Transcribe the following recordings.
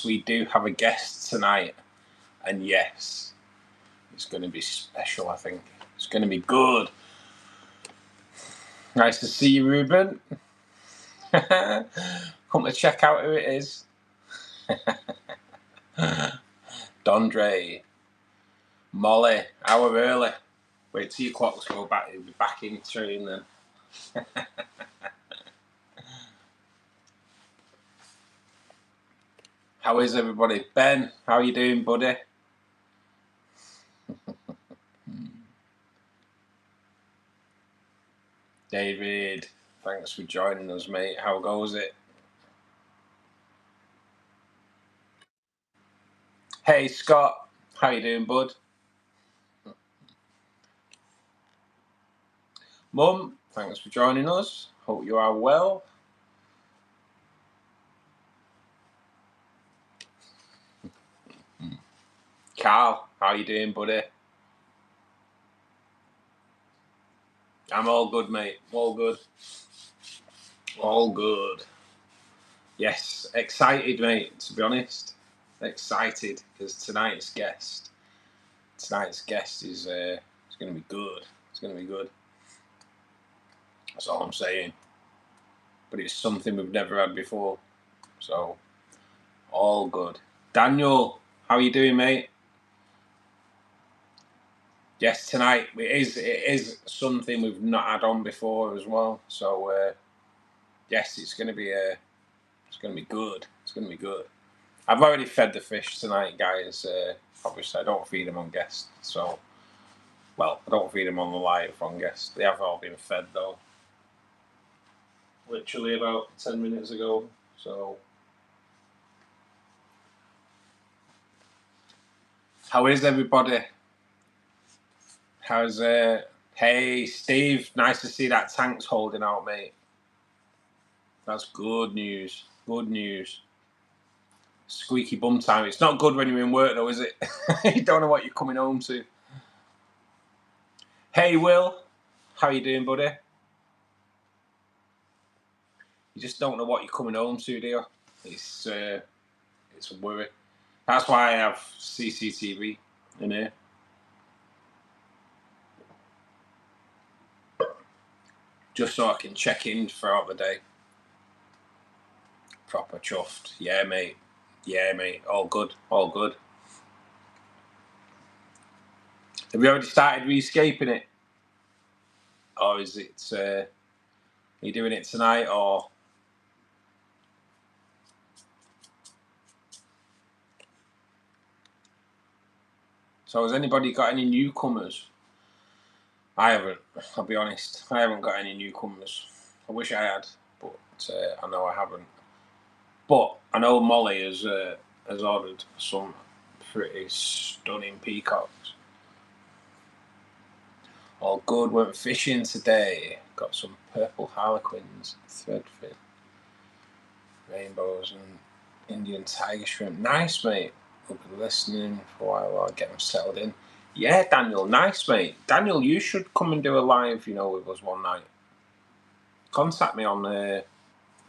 we do have a guest tonight, and yes, it's going to be special. I think it's going to be good. Nice to see you, Ruben. Come to check out who it is. Dondre, Molly, hour early. Wait till your clocks go back. He'll be back in train then. How is everybody? Ben, how are you doing, buddy? David, thanks for joining us, mate. How goes it? Hey, Scott, how you doing, bud? Mum, thanks for joining us. Hope you are well. Carl, how you doing, buddy? I'm all good, mate. All good. All good. Yes, excited, mate, to be honest. Excited, because tonight's guest is it's going to be good. It's going to be good. That's all I'm saying. But it's something we've never had before. So, all good. Daniel, how are you doing, mate? Yes, tonight it is something we've not had on before as well. So, yes, it's going to be good. It's going to be good. I've already fed the fish tonight, guys. Obviously, I don't feed them on guest. So, well, I don't feed them on the live on guest. They have all been fed though. Literally about 10 minutes ago. So, how is everybody? How's Hey, Steve. Nice to see that tank's holding out, mate. That's good news. Good news. Squeaky bum time. It's not good when you're in work, though, is it? You don't know what you're coming home to. Hey, Will. How you doing, buddy? You just don't know what you're coming home to, do you? It's a worry. That's why I have CCTV in here. Just so I can check in throughout the day. Proper chuffed. Yeah, mate. Yeah, mate. All good. All good. Have you already started rescaping it? Or is it, are you doing it tonight, or? So has anybody got any newcomers? I haven't, I'll be honest. I haven't got any newcomers. I wish I had, but I know I haven't. But I know Molly has ordered some pretty stunning peacocks. All good, went fishing today. Got some purple harlequins, threadfin, rainbows and Indian tiger shrimp. Nice, mate. We'll be listening for a while while I get them settled in. Yeah, Daniel, nice, mate. Daniel, you should come and do a live, with us one night. Contact me on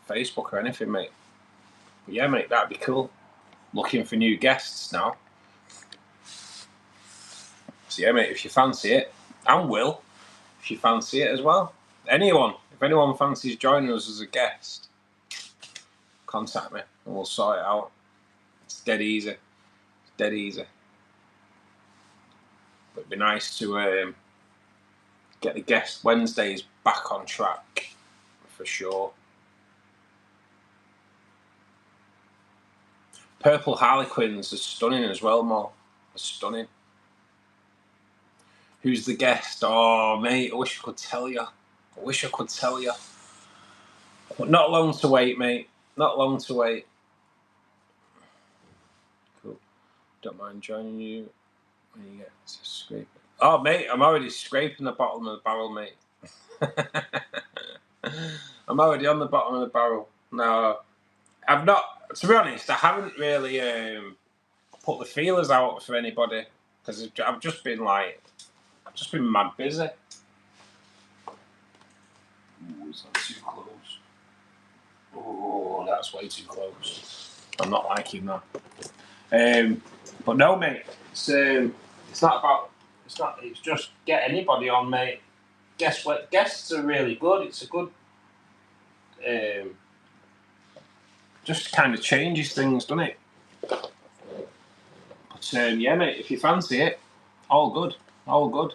Facebook or anything, mate. But yeah, mate, that'd be cool. Looking for new guests now. So yeah, mate, if you fancy it, and Will, if you fancy it as well. Anyone, if anyone fancies joining us as a guest, contact me and we'll sort it out. It's dead easy. It's dead easy. But it'd be nice to get the Guest Wednesdays back on track, for sure. Purple harlequins are stunning as well, Mo. They're stunning. Who's the guest? Oh, mate, I wish I could tell you. I wish I could tell you. But not long to wait, mate. Not long to wait. Cool. Don't mind joining you when you get to scrape it. Oh, mate, I'm already scraping the bottom of the barrel, mate. I'm already on the bottom of the barrel. No, I've not, to be honest, I haven't really put the feelers out for anybody because I've just been mad busy. Ooh, it's not too close. Oh, that's way too close. I'm not liking that. But no, mate. It's not about. It's just get anybody on, mate. Guess what? Guests are really good. It's a good. Just kind of changes things, doesn't it? But yeah, mate. If you fancy it, all good. All good.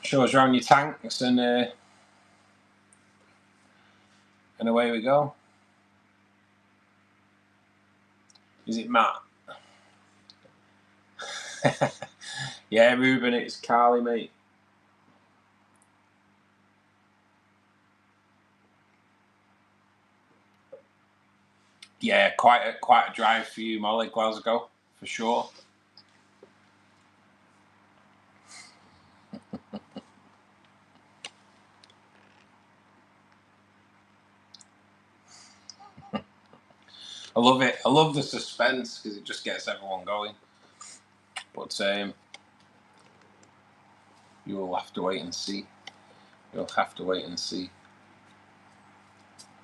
Shows around your tanks and away we go. Is it Matt? Yeah, Ruben, it's Carly, mate. Yeah, quite a drive for you, Molly, Glasgow, for sure. I love it. I love the suspense because it just gets everyone going. But you will have to wait and see. You'll have to wait and see.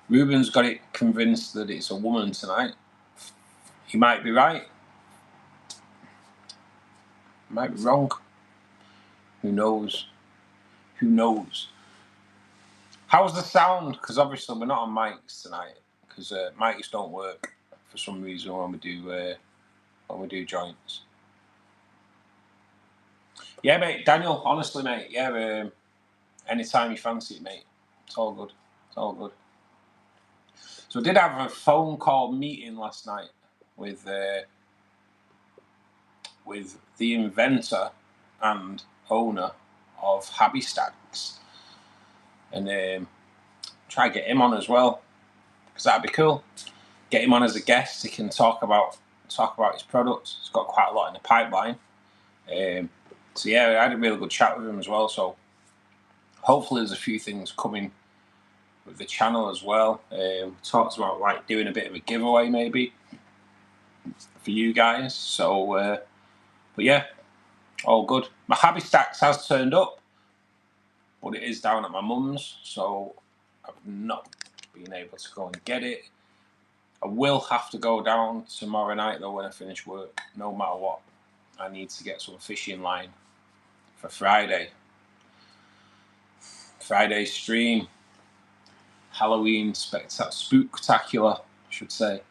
Ruben's got it convinced that it's a woman tonight. He might be right. He might be wrong. Who knows? Who knows? How's the sound? Because obviously we're not on mics tonight. Because mics don't work for some reason when we do joints. Yeah, mate. Daniel, honestly, mate. Yeah, anytime you fancy it, mate. It's all good. It's all good. So I did have a phone call meeting last night with the inventor and owner of Habby Stacks, and try to get him on as well, because that'd be cool. Get him on as a guest. He can talk about his products. He's got quite a lot in the pipeline. So yeah, I had a really good chat with him as well. So hopefully there's a few things coming with the channel as well. Talked about like doing a bit of a giveaway maybe for you guys. So but yeah, all good. My Habby Stacks has turned up, but it is down at my mum's, so I've not been able to go and get it. I will have to go down tomorrow night though when I finish work, no matter what. I need to get some fishing line for Friday. Friday's stream. Halloween spooktacular, I should say.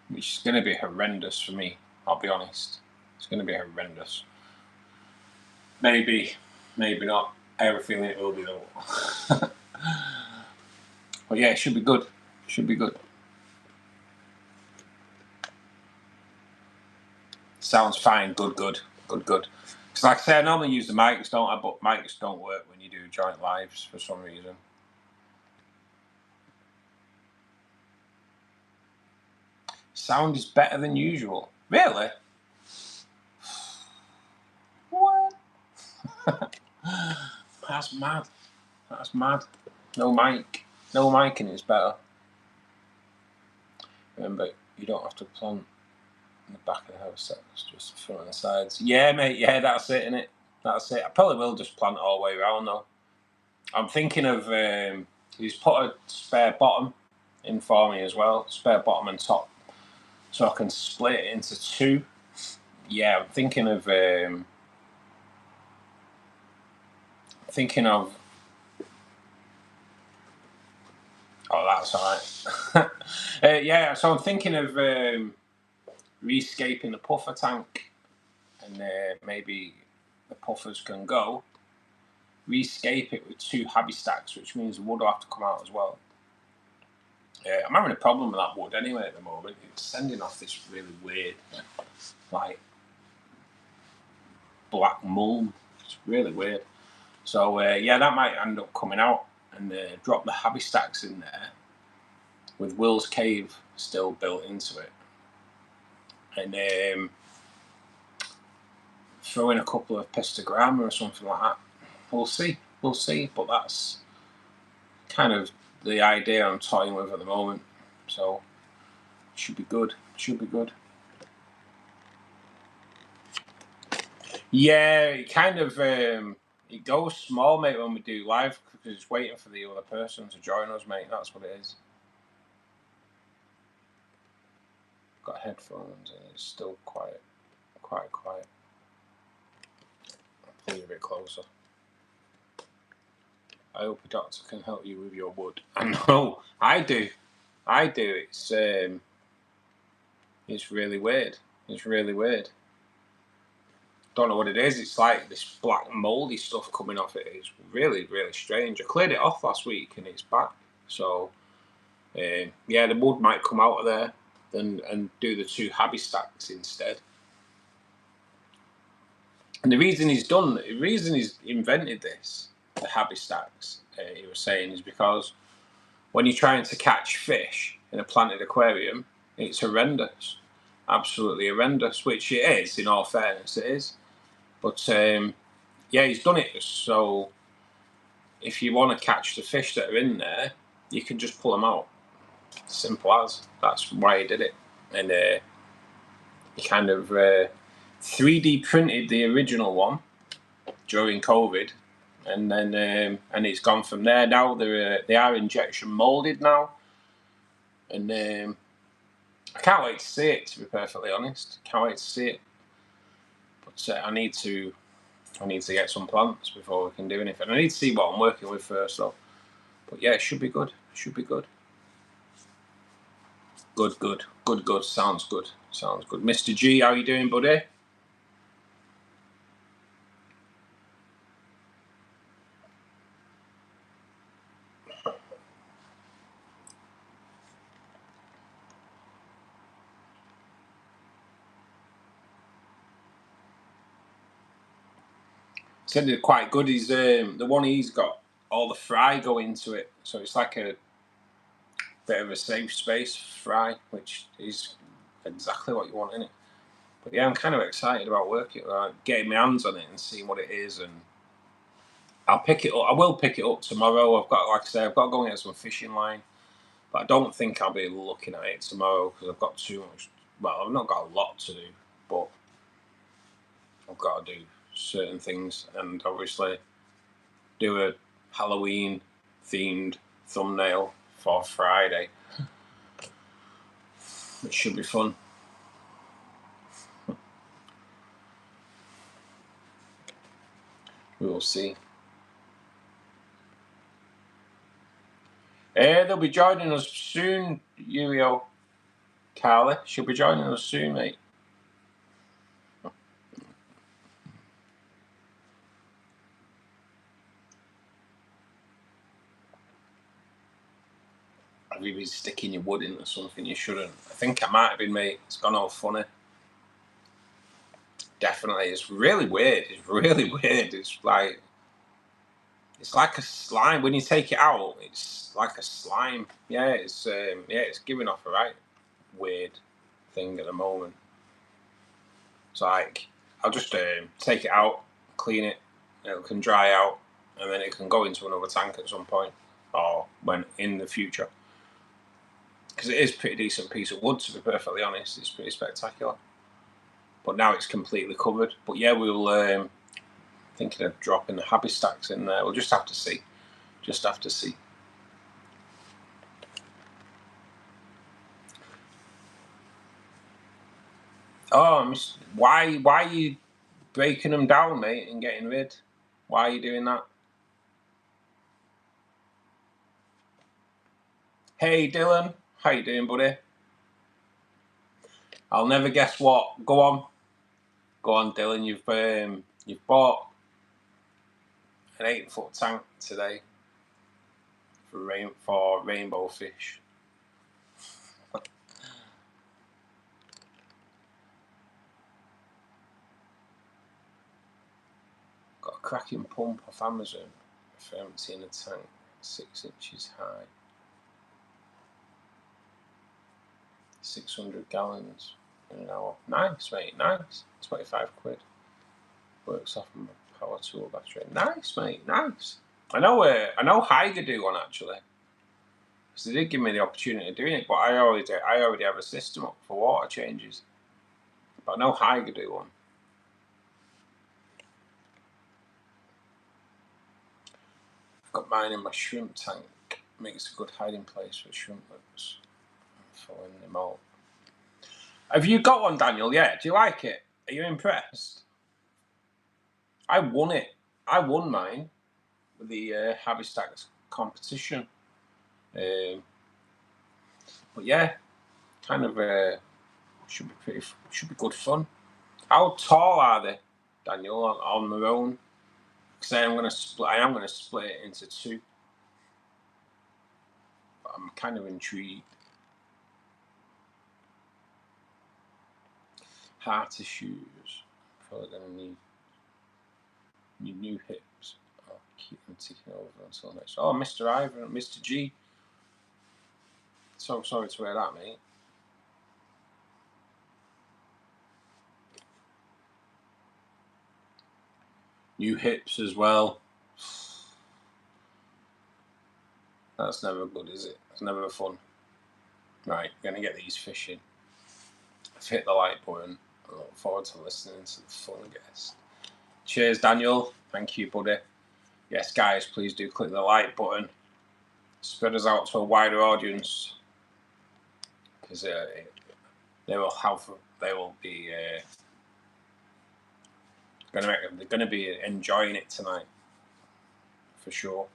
Which is going to be horrendous for me, I'll be honest. It's going to be horrendous. Maybe not. I have a feeling it will be though. But yeah, it should be good. Should be good. Sounds fine. Good. Because like I say, I normally use the mics, don't I? But mics don't work when you do joint lives for some reason. Sound is better than usual. Really? What? That's mad. That's mad. No mic. No mic and it's better. Remember, you don't have to plant in the back of the house. That's just the front and the sides. Yeah, mate. Yeah, that's it, innit? That's it. I probably will just plant it all the way around, though. I'm thinking of... he's put a spare bottom in for me as well. Spare bottom and top. So I can split it into two. Yeah, I'm thinking of... Oh, that's alright. Yeah, so I'm thinking of rescaping the puffer tank, and maybe the puffers can go. Rescape it with 2 Habby Stacks, which means the wood will have to come out as well. I'm having a problem with that wood anyway at the moment. It's sending off this really weird, like, black mulm. It's really weird. So yeah, that might end up coming out, and drop the Habby Stacks in there with Will's Cave still built into it, and throw in a couple of pistogramma or something like that. We'll see, but that's kind of the idea I'm toying with at the moment. So it should be good. Yeah, it kind of it goes small, mate, when we do live, because it's waiting for the other person to join us, mate. That's what it is. headphones and it's still quiet, quite quiet. I'll pull you a bit closer. I hope a doctor can help you with your wood. I know, I do. It's really weird. It's really weird. Don't know what it is. It's like this black mouldy stuff coming off it. It's really, really strange. I cleared it off last week and it's back. So, yeah, the wood might come out of there and do the 2 habby stacks instead. And the reason he's invented this, the habby stacks, he was saying, is because when you're trying to catch fish in a planted aquarium, it's horrendous. Absolutely horrendous, which it is, in all fairness, it is. But yeah, he's done it so if you want to catch the fish that are in there, you can just pull them out. Simple as. That's why he did it. And he kind of 3D printed the original one during COVID, and then and it's gone from there. Now they are injection molded now, and I can't wait to see it. To be perfectly honest, can't wait to see it. But I need to get some plants before we can do anything. I need to see what I'm working with first, though. But yeah, it should be good. Should be good. Good. Sounds good. Mr. G, how you doing, buddy? Said they're quite good. He's the one he's got all the fry go into it, so it's like a bit of a safe space fry, which is exactly what you want in it. But yeah, I'm kind of excited about getting my hands on it and seeing what it is, and I'll pick it up. I will pick it up tomorrow. I've got, like I say, I've got to go and get some fishing line, but I don't think I'll be looking at it tomorrow because I've got too much. Well, I've not got a lot to do, but I've got to do certain things, and obviously do a Halloween themed thumbnail for Friday. It should be fun. We will see. They'll be joining us soon, Yurio. Carly, she'll be joining us soon, mate. Have you been sticking your wood into something you shouldn't? I think I might have been, mate. It's gone all funny. Definitely. It's really weird. It's really weird. It's like a slime. When you take it out, it's like a slime. Yeah, it's giving off a right weird thing at the moment. It's like, I'll just take it out, clean it, it can dry out, and then it can go into another tank at some point, or when in the future. Because it is a pretty decent piece of wood, to be perfectly honest. It's pretty spectacular. But now it's completely covered. But yeah, we'll thinking of dropping the habby stacks in there. We'll just have to see. Oh, why are you breaking them down, mate, and getting rid? Why are you doing that? Hey, Dylan. How you doing, buddy? I'll never guess what. Go on, Dylan. You've bought an 8-foot tank today for rainbow fish. Got a cracking pump off Amazon for emptying a tank 6 inches high. 600 gallons in an hour. Nice, mate. Nice. 25 quid. Works off my power tool battery. Nice, mate. Nice. I know Higer do one actually. Because they did give me the opportunity of doing it, but I already have a system up for water changes. But I know Higer do one. I've got mine in my shrimp tank. Makes a good hiding place for shrimplets. Following them out. Have you got one, Daniel? Yeah. Do you like it? Are you impressed? I won it. I won mine with the Habistax competition. But yeah, kind of should be good fun. How tall are they, Daniel, on their own? Because I am going to split it into two. But I'm kind of intrigued. Heart issues. Probably going to need new hips. I'll keep them ticking over until next. Oh, Mr. Ivan and Mr. G. So sorry to hear that, mate. New hips as well. That's never good, is it? It's never fun. Right, going to get these fish in. I've hit the like button. I look forward to listening to the fun guest. Cheers, Daniel. Thank you, buddy. Yes, guys, please do click the like button. Spread us out to a wider audience. Because they will be going to be enjoying it tonight. For sure.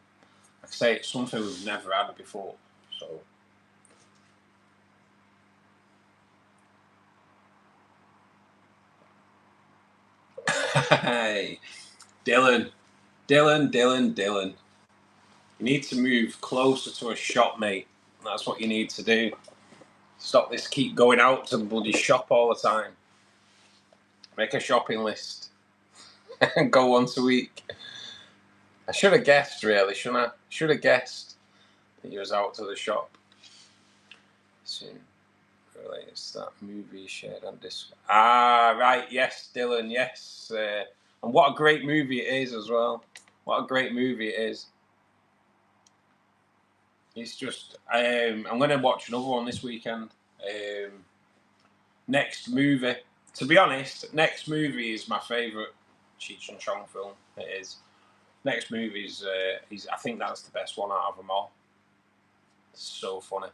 Like I say, it's something we've never had before. So... Hey, Dylan. You need to move closer to a shop, mate. That's what you need to do. Stop this keep going out to the bloody shop all the time. Make a shopping list. And go once a week. I should have guessed, really, shouldn't I? Should have guessed that you was out to the shop. Soon. Relates that movie shared on Discord. Ah, right. Yes, Dylan. Yes. And what a great movie it is as well. What a great movie it is. It's just... I'm going to watch another one this weekend. Next movie. To be honest, Next movie is my favourite Cheech and Chong film. It is. Next movie is I think that's the best one out of them all. It's so funny.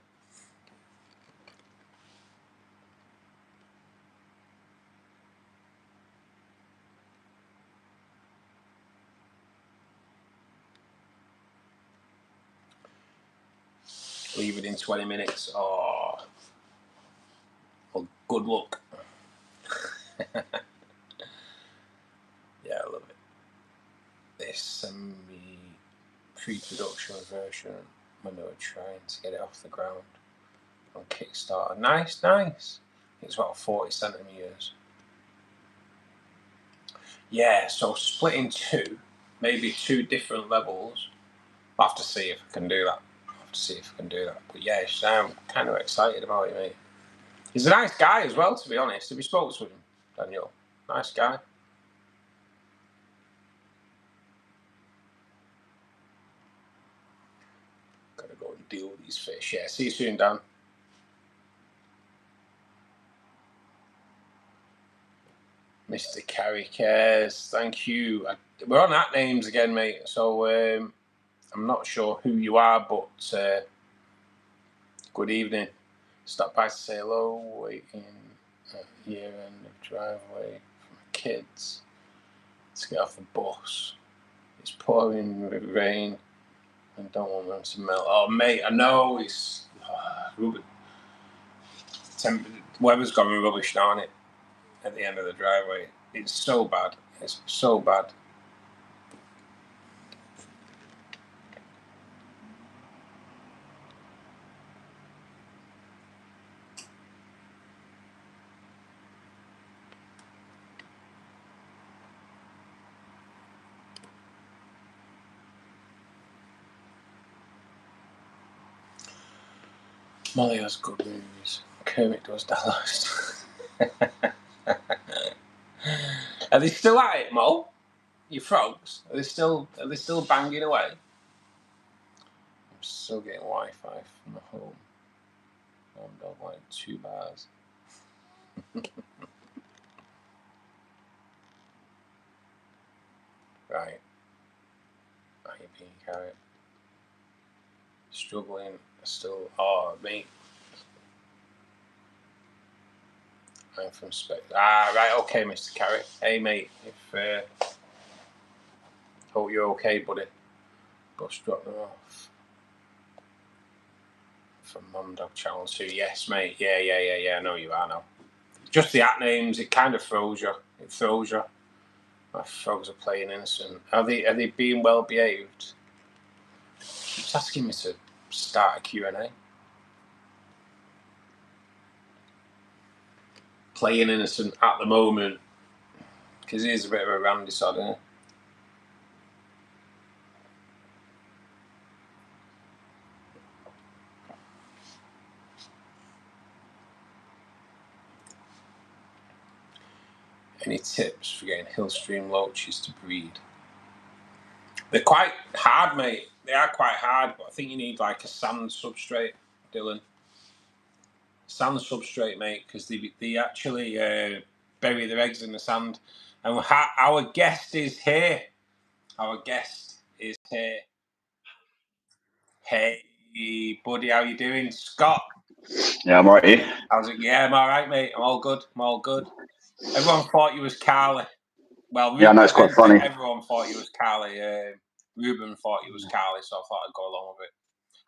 Leave it in 20 minutes. Oh, well, good luck. Yeah, I love it. This semi-pre-production version when they were trying to get it off the ground on Kickstarter. Nice. It's about 40 centimetres. Yeah, so splitting two, maybe two different levels. I'll have to see if I can do that. But yeah, I'm kind of excited about it, mate. He's a nice guy as well, to be honest. Have you spoken to him, Daniel? Nice guy. Gotta go and deal with these fish. Yeah, see you soon, Dan. Mr. Carey Cares, thank you. We're on at names again, mate. So I'm not sure who you are, but good evening. Stop by to say hello. Waiting at year end of driveway for my kids to get off the bus. It's pouring with rain. I don't want them to melt. Oh, mate, I know it's weather's gone rubbish now, isn't it? At the end of the driveway, it's so bad. It's so bad. Molly has good movies. Kermit does Dallas. Are they still at it, Mo? Your frogs? Are they still banging away? I'm still getting Wi-Fi from the home. I'm not like 2 bars. Right. How you being, Carrot? Struggling. Still. Oh, mate. I'm from Spain. Ah, right, okay, Mr. Carey. Hey, mate, hope you're okay, buddy. Bus drop them off. From Mum Dog Channel 2. Yes, mate. Yeah, I know you are now. Just the at names, it kind of throws you. It throws you. My frogs are playing innocent. Are they being well behaved? It's asking me to start a Q&A. Playing innocent at the moment, because he is a bit of a randy sod, isn't he? Any tips for getting Hillstream loaches to breed? They're quite hard, mate. They are quite hard, but I think you need like a sand substrate, Dylan. Sand substrate, mate, because they actually bury their eggs in the sand. And our guest is here. Our guest is here. Hey, buddy, how you doing? Scott? Yeah, I'm right here. How's it? Yeah, I'm all right, mate. I'm all good. Everyone thought you was Carly. Well, Yeah, I know, it's quite funny. Everyone thought you was Carly. Ruben thought you was Carly, so I thought I'd go along with it.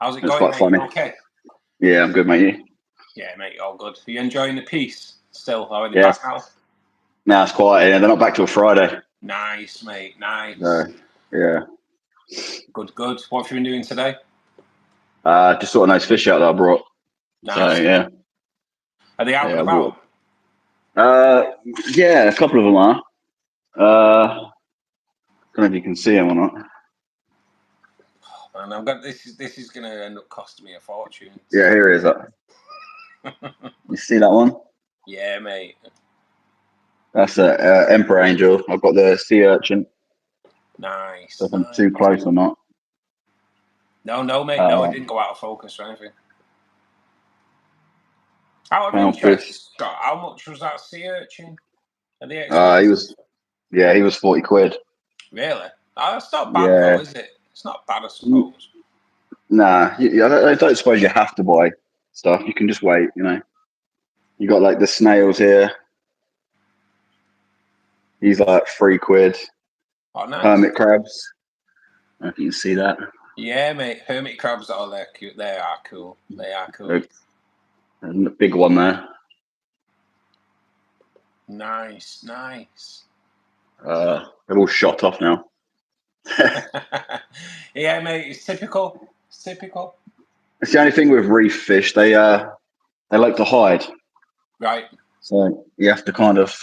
How's it It's going, quite mate? funny. Okay. Yeah, I'm good, mate. You? Yeah, mate, all good. Are you enjoying the piece still? Are they Yes. back now? No, it's quiet. Yeah, they're not back till Friday. Nice, mate. Nice. Yeah. Good. What have you been doing today? Just sort of nice fish out that I brought. Nice. So yeah. Are they out and about? about? Yeah, a couple of them are. Don't know if you can see them or not. And I'm going. This is going to end up costing me a fortune. Yeah, here it is. You see that one? Yeah, mate. That's a emperor angel. I've got the sea urchin. Nice. If I'm too close or not? No, mate. No, it didn't go out of focus or anything. Out of interest, Scott, how much was that sea urchin? Are they expensive? He was 40 quid. Really? Oh, that's not bad though, is it? It's not bad, I suppose. Nah, I don't suppose you have to buy stuff. You can just wait, you know. You got like the snails here. He's like 3 quid. Oh, nice. Hermit crabs. I don't know if you can see that. Yeah, mate. Hermit crabs, oh, they're cute. They are cool. And the big one there. Nice. They're all shot off now. Yeah, mate. It's typical. It's the only thing with reef fish. They like to hide. Right. So you have to kind of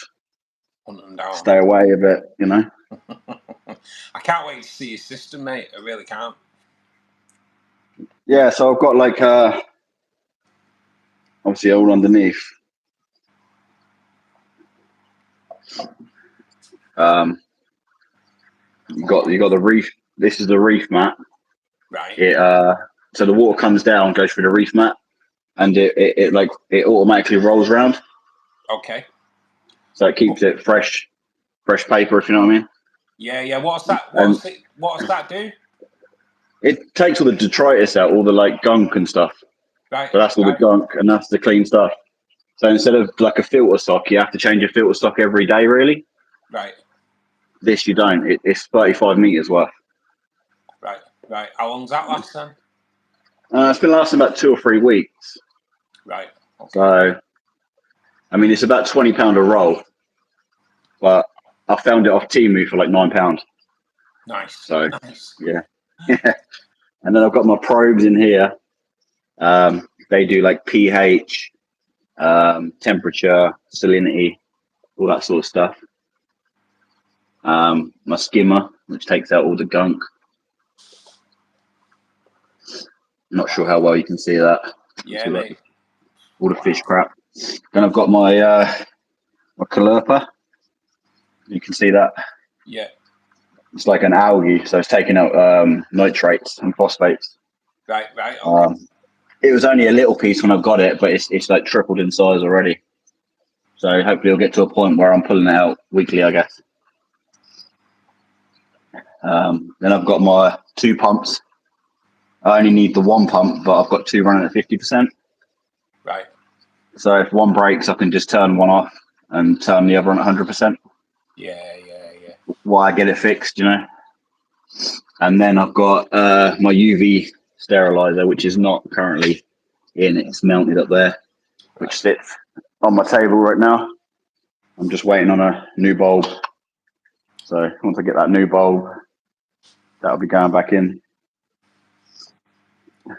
hunt them down. Stay away a bit, you know. I can't wait to see your system, mate. I really can't. Yeah, so I've got like obviously all underneath. You got the reef. This is the reef mat. Right. So the water comes down, goes through the reef mat, and it automatically rolls around. Okay. So it keeps it fresh paper, if you know what I mean. Yeah. What's that? What does that do? It takes all the detritus out, all the like gunk and stuff. Right. So that's all the gunk, and that's the clean stuff. So instead of like a filter stock, you have to change your filter stock every day, really. Right. This you don't. It's 35 meters worth. Right. How long's that last then? It's been lasting about 2 or 3 weeks. Right. Okay. So, I mean, it's about £20 a roll, but I found it off Temu for like £9. Nice. So, yeah. And then I've got my probes in here. They do like pH, temperature, salinity, all that sort of stuff. My skimmer, which takes out all the gunk. Not sure how well you can see that. Yeah, mate. All the fish crap. Then I've got my calliopa. You can see that. Yeah. It's like an algae, so it's taking out nitrates and phosphates. Right. Okay. It was only a little piece when I got it, but it's like tripled in size already. So hopefully it'll get to a point where I'm pulling it out weekly, I guess. Then I've got my 2 pumps. I only need the 1 pump, but I've got 2 running at 50%. Right. So if one breaks, I can just turn one off and turn the other on 100%. Yeah. While I get it fixed, you know. And then I've got my UV sterilizer, which is not currently in. It's mounted up there, which sits on my table right now. I'm just waiting on a new bulb. So once I get that new bulb, that'll be going back in.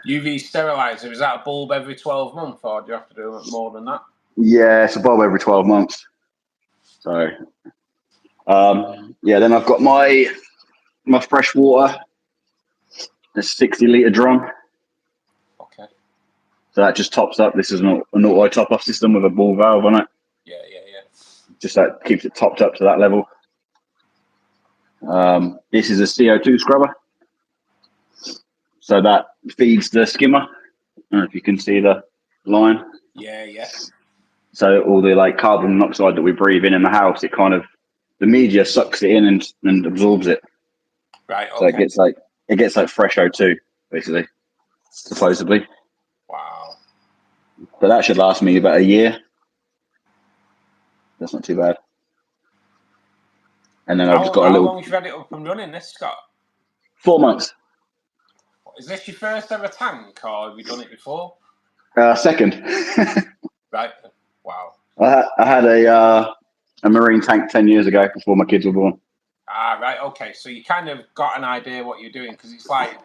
UV sterilizer, is that a bulb every 12 months, or do you have to do more than that? Yeah, it's a bulb every 12 months. So, yeah, then I've got my fresh water, a 60-litre drum. Okay. So that just tops up. This is an auto top-off system with a ball valve on it. Yeah. Just that keeps it topped up to that level. This is a CO2 scrubber. So that feeds the skimmer. I don't know if you can see the line. Yeah. So all the like carbon monoxide that we breathe in the house, it kind of, the media sucks it in and absorbs it. Right. Okay. So it gets like fresh O2 basically, supposedly. Wow. So that should last me about a year. That's not too bad. And then I've just got a little. How long have you had it up and running, this, Scott? 4 months. Is this your first ever tank, or have you done it before? Second. Right. Wow. I had a marine tank 10 years ago before my kids were born. Ah, right. Okay. So you kind of got an idea what you're doing, because it's like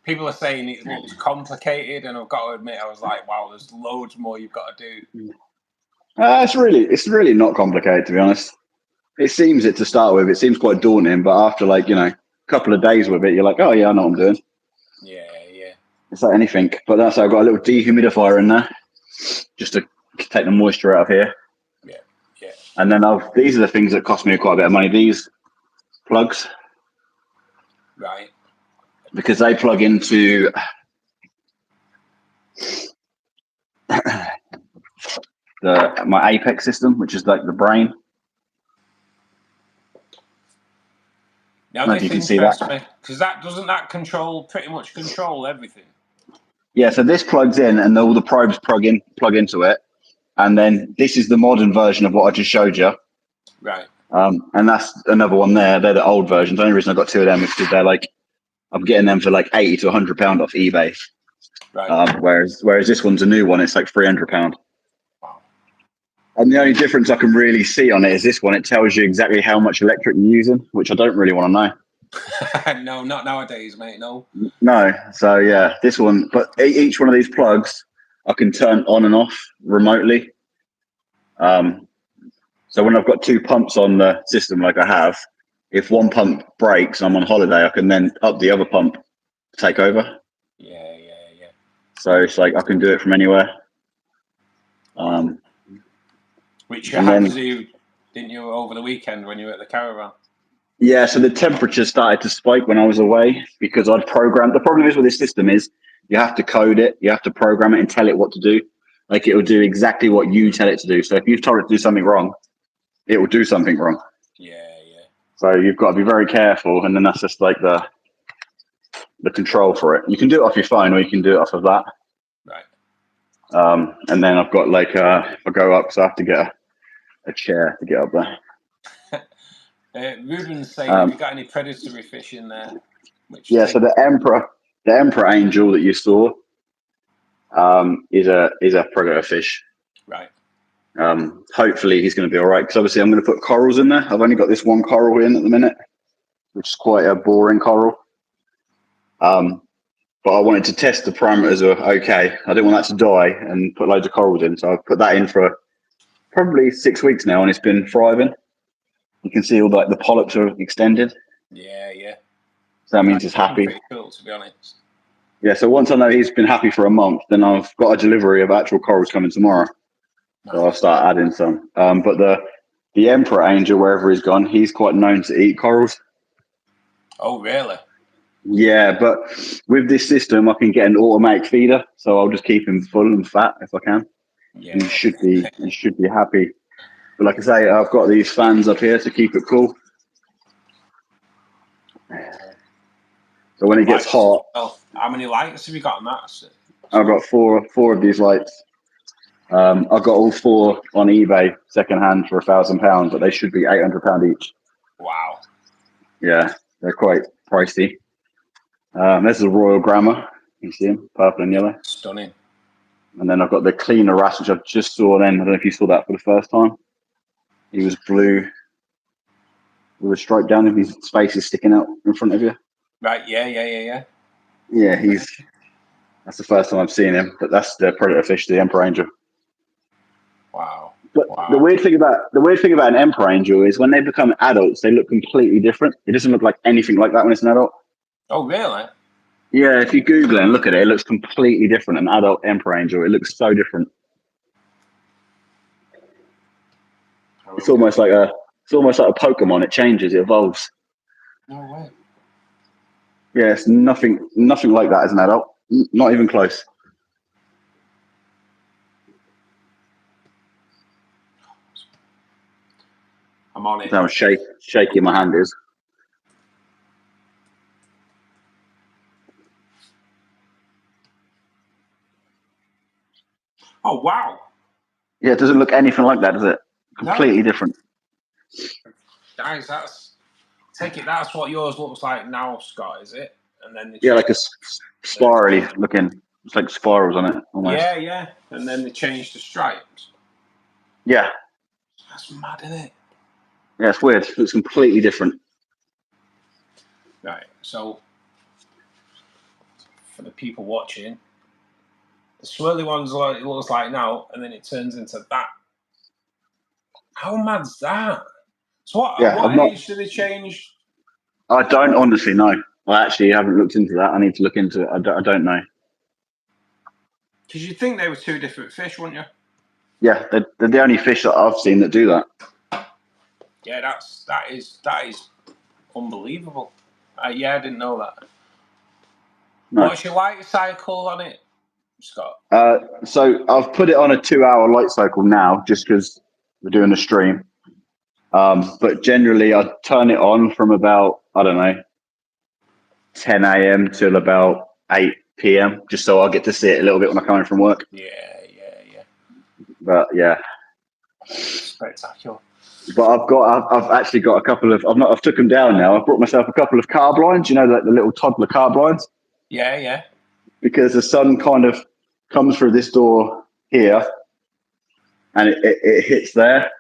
people are saying it looks complicated, and I've got to admit, I was like, wow, there's loads more you've got to do. It's really not complicated, to be honest. It seems it to start with. It seems quite daunting, but after like, you know, a couple of days with it, you're like, oh yeah, I know what I'm doing. Yeah. It's like anything. But that's I've got a little dehumidifier in there just to take the moisture out of here. Yeah. And then these are the things that cost me quite a bit of money. These plugs. Right. Because they plug into my Apex system, which is like the brain. Now I don't know if this you can see that. interests me, because that pretty much control everything. Yeah, so this plugs in and all the probes plug into it. And then this is the modern version of what I just showed you. Right. And that's another one there. They're the old versions. The only reason I got two of them is because they're like, I'm getting them for like £80 to £100 off eBay. Right. Whereas this one's a new one. It's like £300. Wow. And the only difference I can really see on it is this one. It tells you exactly how much electric you're using, which I don't really want to know. No, not nowadays, mate. No. No. So yeah, this one. But each one of these plugs, I can turn on and off remotely. So when I've got two pumps on the system, like I have, if one pump breaks, I'm on holiday, I can then up the other pump to take over. Yeah. So it's like I can do it from anywhere. Which you had to do, didn't you, over the weekend when you were at the caravan? Yeah, so the temperature started to spike when I was away because I'd programmed. The problem is with this system is you have to code it, you have to program it and tell it what to do. Like it will do exactly what you tell it to do. So if you've told it to do something wrong, it will do something wrong. Yeah. So you've got to be very careful, and then that's just like the control for it. You can do it off your phone, or you can do it off of that. Right. And then I've got like if I go up, so I have to get a chair to get up there. Ruben's saying, have you got any predatory fish in there? So the emperor angel that you saw is a predator fish. Right. Hopefully he's going to be all right, because obviously I'm going to put corals in there. I've only got this one coral in at the minute, which is quite a boring coral. But I wanted to test the parameters are okay. I didn't want that to die and put loads of corals in, so I've put that in for probably 6 weeks now, and it's been thriving. You can see all like the polyps are extended. Yeah. So that means it's happy. Pretty cool, to be honest. Yeah, so once I know he's been happy for a month, then I've got a delivery of actual corals coming tomorrow. Nice. So I'll start adding some. But the emperor angel, wherever he's gone, he's quite known to eat corals. Oh, really? Yeah, but with this system, I can get an automatic feeder, so I'll just keep him full and fat if I can. Yeah. He should be happy. But like I say, I've got these fans up here to keep it cool. So when it gets hot, how many lights have you got on that? I've got four of these lights. I got all 4 on eBay second hand for £1,000, but they should be £800 each. Wow. Yeah, they're quite pricey. This is a Royal Grammar. You see him, purple and yellow. Stunning. And then I've got the cleaner wrasse, which I just saw then. I don't know if you saw that for the first time. He was blue with a stripe down him. His face is sticking out in front of you. Right, yeah. Yeah, that's the first time I've seen him, but that's the predator fish, the emperor angel. Wow. But Wow. the weird thing about an emperor angel is when they become adults, they look completely different. It doesn't look like anything like that when it's an adult. Oh, really? Yeah, if you Google it and look at it, it looks completely different. An adult emperor angel, it looks so different. It's almost like a Pokemon. It changes, it evolves. No way. Yeah, it's nothing like that as an adult. Not even close. I'm on it. How shaky my hand is. Oh, wow. Yeah, it doesn't look anything like that, does it? Completely different. Guys, that's what yours looks like now, Scott, is it? And then Yeah, like a spirally looking. It's like spirals on it almost. Yeah. And then they changed the stripes. Yeah. That's mad, isn't it? Yeah, it's weird. It looks completely different. Right. So for the people watching, the swirly one's like it looks like now, and then it turns into that. How mad's that? So what age do they change? I don't honestly know. I actually haven't looked into that. I need to look into it. I don't know. Because you'd think they were 2 different fish, wouldn't you? Yeah, they're the only fish that I've seen that do that. Yeah, that is unbelievable. I didn't know that. No. What's your light cycle on it, Scott? So I've put it on a 2-hour light cycle now, just because we're doing a stream. But generally, I turn it on from about 10 a.m. till about 8 p.m. just so I get to see it a little bit when I come in from work. Yeah. But yeah, spectacular. But I've actually got a couple of. I've took them down now. I've brought myself a couple of car blinds. You know, like the little toddler car blinds. Yeah. Because the sun kind of comes through this door here, and it hits there,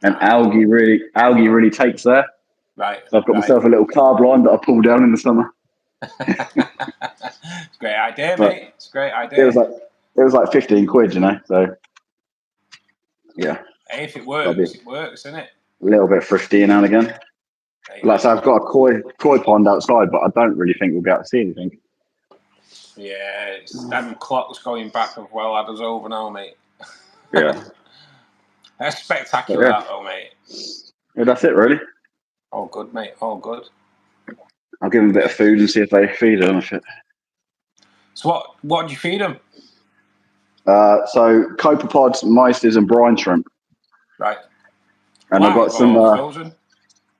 and algae really takes there. Right. So I've got myself a little car blind that I pull down in the summer. It's a great idea, mate. It's a great idea. It was like 15 quid, you know. So yeah. Hey, if it works, it works, isn't it? A little bit thrifty now and again. Like I say, I've got a koi pond outside, but I don't really think we'll be able to see anything. Yeah, it's them clocks going back of well ladders over now, mate. Yeah. That's spectacular, that though, mate. Yeah, that's it, really. All good, mate. All good. I'll give them a bit of food and see if they feed on it. So what do you feed them? So copepods, meisters, and brine shrimp. Right. And I've got some frozen.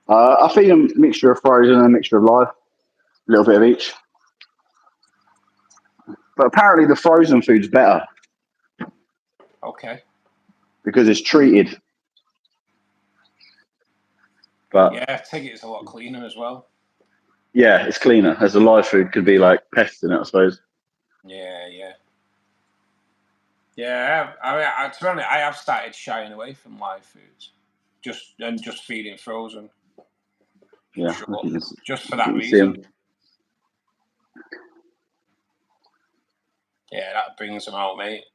I feed them a mixture of frozen and a mixture of live, a little bit of each. But apparently the frozen food's better. Okay. Because it's treated. But yeah, I take it it's a lot cleaner as well. Yeah, it's cleaner. As a live food could be like pests in it, I suppose. Yeah. Yeah, I mean, to be honest, I have started shying away from live foods, just feeding frozen. Yeah, sure. Just for that reason. Yeah, that brings them out, mate.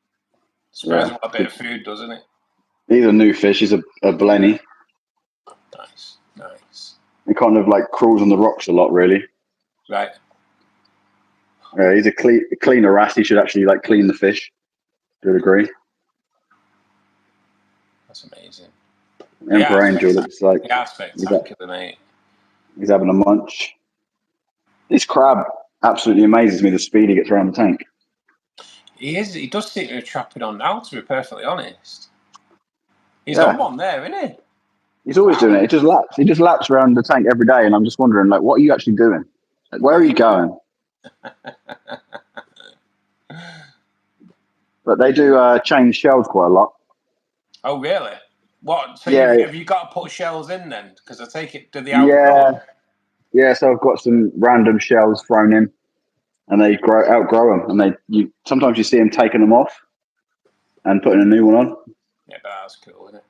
Surprising what a bit of food, doesn't it? He's a new fish. He's a blenny. Nice. He kind of like crawls on the rocks a lot, really. Right. He's a cleaner wrasse. He should actually like clean the fish. Do you agree? That's amazing. Emperor Angel looks like spectacular, mate. He's having a munch. This crab absolutely amazes me, the speed he gets around the tank. He does seem to be trapping on now, to be perfectly honest. He's on one there, isn't he? He's always doing it. He just laps around the tank every day, and I'm just wondering, like, what are you actually doing? Like, where are you going? But they do change shells quite a lot. Oh, really? What? So Yeah, have you got to put shells in then? Because I take it, do they outgrow them? yeah. So I've got some random shells thrown in, and they outgrow them, and sometimes you see them taking them off and putting a new one on. Yeah, but that's cool, isn't it?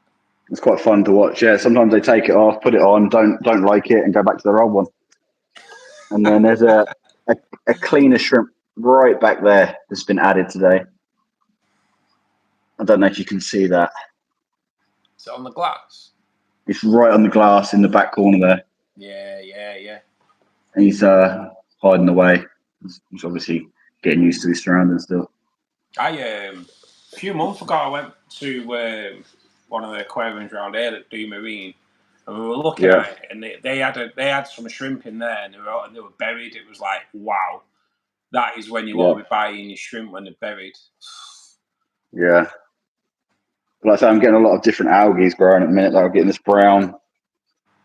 It's quite fun to watch. Yeah, sometimes they take it off, put it on, don't like it, and go back to their old one. And then there's a cleaner shrimp right back there that's been added today. I don't know if you can see that. Is it on the glass? It's right on the glass in the back corner there. Yeah. And he's hiding away. He's obviously getting used to his surroundings still. A few months ago, I went to one of the aquariums around here that do marine, and we were looking at it, and they had some shrimp in there, and they were buried. It was like, wow, that is when you want to be buying your shrimp when they're buried. Yeah. But like I say, I'm getting a lot of different algae growing at the minute. Like I'm getting this brown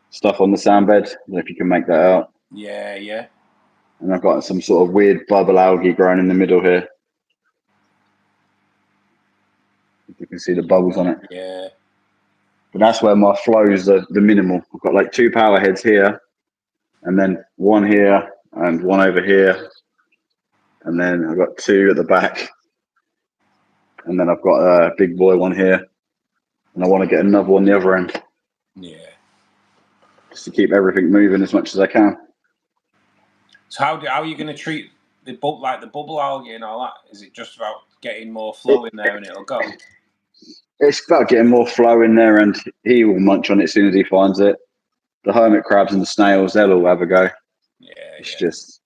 stuff on the sand bed. I don't know if you can make that out. Yeah. And I've got some sort of weird bubble algae growing in the middle here. You can see the bubbles on it. Yeah. But that's where my flows are the minimal. I've got like 2 power heads here, and then one here, and one over here. And then I've got 2 at the back. And then I've got a big boy one here. And I want to get another one the other end. Yeah. Just to keep everything moving as much as I can. So how are you going to treat the bubble algae and all that? Is it just about getting more flow in there and it'll go? It's about getting more flow in there, and he will munch on it as soon as he finds it. The hermit crabs and the snails, they'll all have a go. Yeah. It's just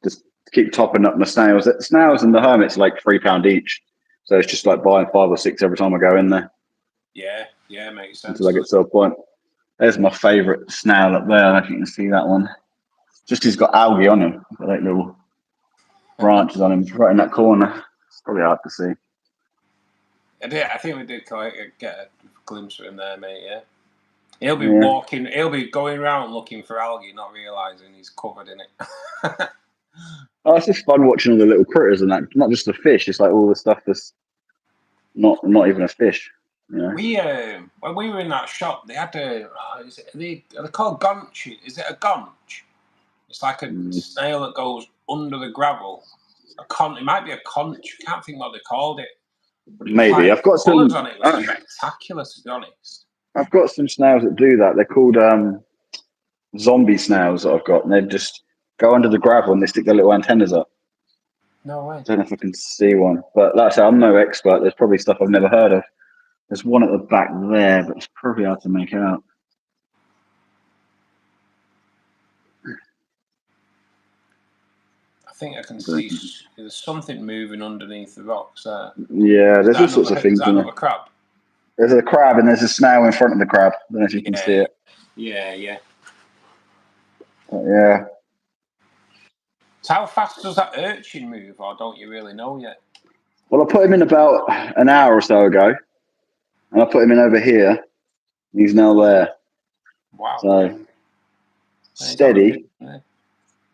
keep topping up my snails. The snails and the hermits are like £3 each. So it's just like buying 5 or 6 every time I go in there. Yeah, makes sense. Until I get to a point. There's my favourite snail up there. I don't know if you can see that one. Just he's got algae on him. Got like little branches on him right in that corner. It's probably hard to see. I think we did get a glimpse of him there, mate, yeah. He'll be going around looking for algae, not realising he's covered in it. Oh, it's just fun watching all the little critters and that. Not just the fish, it's like all the stuff that's not even a fish. You know? We when we were in that shop, they had are they called gonch? Is it a gonch? It's like a snail that goes under the gravel. It might be a conch. I can't think what they called it. But it Maybe. I've got some on it. It was spectacular, to be honest. I've got some snails that do that. They're called zombie snails that I've got, and they just go under the gravel and they stick their little antennas up. No way. I don't know if I can see one, but like I say, I'm no expert. There's probably stuff I've never heard of. There's one at the back there, but it's probably hard to make out. I think I can see there's something moving underneath the rocks there. Yeah, there's all sorts of things in there. A crab? There's a crab and there's a snail in front of the crab. I don't know if you can see it. Yeah. But yeah. So how fast does that urchin move, or don't you really know yet? Well, I put him in about an hour or so ago, and I put him in over here. He's now there. Wow. So steady.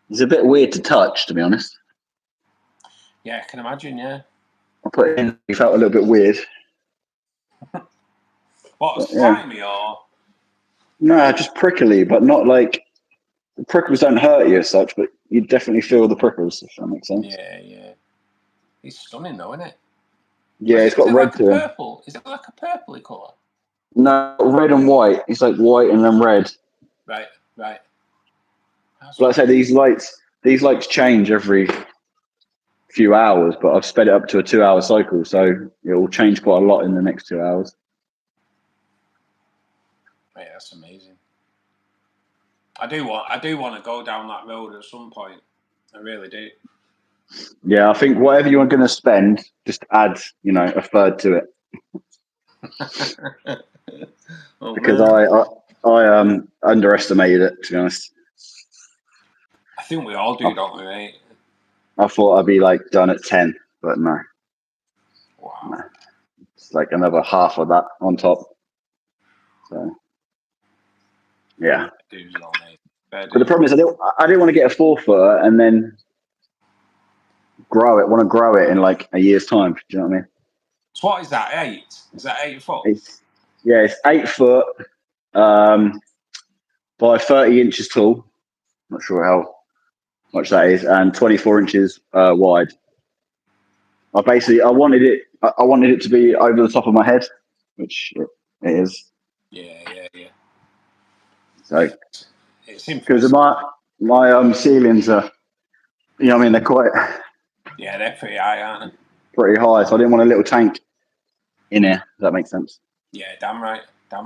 He's a bit weird to touch, to be honest. Yeah, I can imagine, yeah. I put it in, he felt a little bit weird. What, slimy or? No, just prickly, but not like, the prickles don't hurt you as such, but you definitely feel the prickles, if that makes sense. Yeah. He's stunning though, isn't it? Yeah, it's got red to him. Purple? Is it like a purpley colour? No, red and white. It's like white and then red. Right. Like I said, these lights change every few hours, but I've sped it up to a 2-hour cycle, so it will change quite a lot in the next 2 hours. Mate, that's amazing. I do want to go down that road at some point. I really do. Yeah, I think whatever you're going to spend, just add, a third to it. Because I underestimated it, to be honest. I think we all do, don't we, mate? I thought I'd be done at 10, but no. Wow. No. It's like another half of that on top. So, yeah. But the problem is I didn't want to get a 4-footer and then want to grow it in like a year's time. Do you know what I mean? So what is that? 8? Is that 8 foot? It's 8 foot by 30 inches tall. Not sure how much that is, and 24 inches wide. I wanted it to be over the top of my head, which it is. Yeah. So It's because impressive. my ceilings are, you know what I mean, they're quite They're pretty high, aren't they? pretty high, so I didn't want a little tank in here. Does that make sense? Yeah, damn right. So,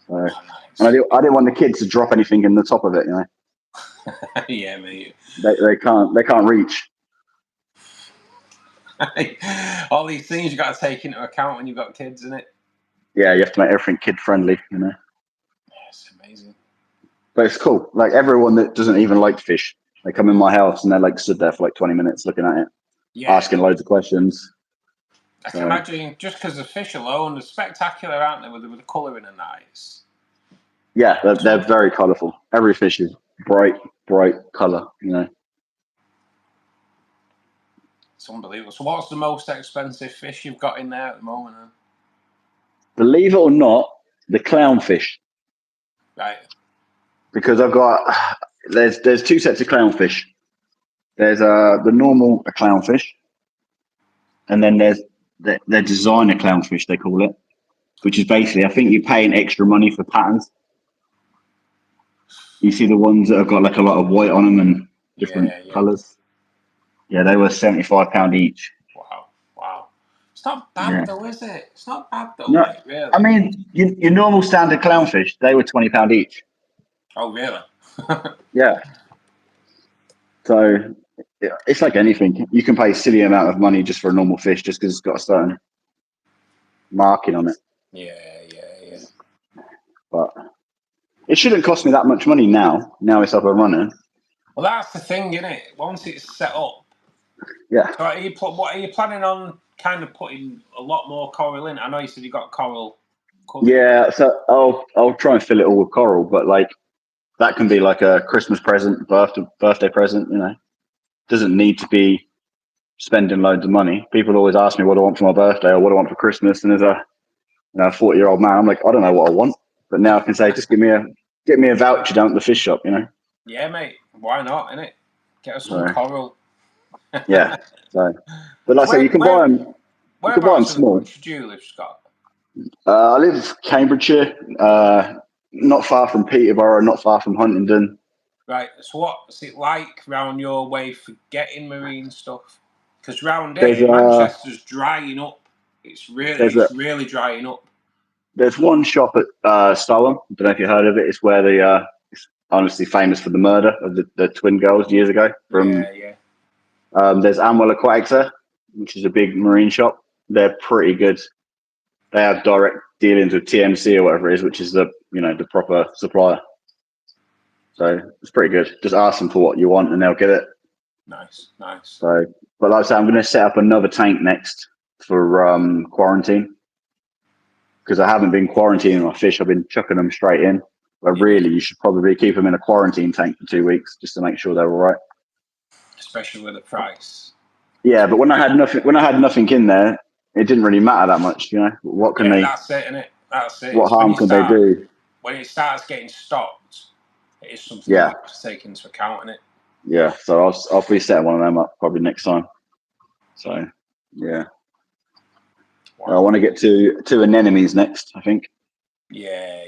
Oh, and I nice. didn't want the kids to drop anything in the top of it. You know, Yeah, mate. they can't reach. All these things you got to take into account when you've got kids, isn't it? Yeah, you have to make everything kid friendly. You know, Yeah, it's amazing. but it's cool. Like everyone that doesn't even like fish, they come in my house and they're like stood there for like 20 minutes looking at it, asking loads of questions. I can imagine just because the fish alone are spectacular, aren't they? With the colouring and that. Yeah, they're very colourful. Every fish is bright colour. You know, It's unbelievable. So, what's the most expensive fish you've got in there at the moment? Then? believe it or not, the clownfish. Right. Because I've got there's 2 sets of clownfish. There's the normal clownfish, and then there's the designer clownfish they call it, which is basically I think you're paying extra money for patterns. You see the ones that have got like a lot of white on them and different colours. Yeah, they were £75 each. Wow. It's not bad though, is it? It's not bad though, No, mate, really. I mean your normal standard clownfish, they were £20 each. Oh, really? Yeah. So it's like anything. You can pay a silly amount of money just for a normal fish just because it's got a certain marking on it. Yeah. But it shouldn't cost me that much money now. Now it's up and running. Well, that's the thing, isn't it? Once it's set up. Yeah. So what are you planning on? Kind of putting a lot more coral in. I know you said you got coral. Yeah. So I'll try and fill it all with coral, but like that can be like a Christmas present, birthday present. You know, doesn't need to be spending loads of money. People always ask me what I want for my birthday or what I want for Christmas, and as a 40-year-old man, I'm like, I don't know what I want, but now I can say, just get me a voucher down at the fish shop. You know. Yeah, mate. Why not? Innit? Get us some coral. Yeah. So, but like I say, you can buy them. You can buy them Whereabouts in the small. country do you live, Scott? I live in Cambridgeshire, not far from Peterborough, not far from Huntingdon. Right. So what's it like round your way for getting marine stuff? Because round here, Manchester's drying up. It's really drying up. There's one shop at Stolham. I don't know if you heard of it. It's where it's honestly famous for the murder of the twin girls years ago. There's Amwell Aquatics there, which is a big marine shop. They're pretty good. They have direct dealings with TMC or whatever it is, which is the proper supplier. So it's pretty good. Just ask them for what you want and they'll get it. Nice. So, but like I say, I'm going to set up another tank next for quarantine because I haven't been quarantining my fish. I've been chucking them straight in. But really, you should probably keep them in a quarantine tank for 2 weeks just to make sure they're all right. Especially with the price. Yeah, but when I had nothing in there, it didn't really matter that much. You know, what can they? That's it, innit? That's it. What harm can they do? When it starts getting stopped, it is something you have to take into account, innit? Yeah, so I'll be setting one of them up probably next time. So yeah, I want to get to anemones next. I think. Yeah.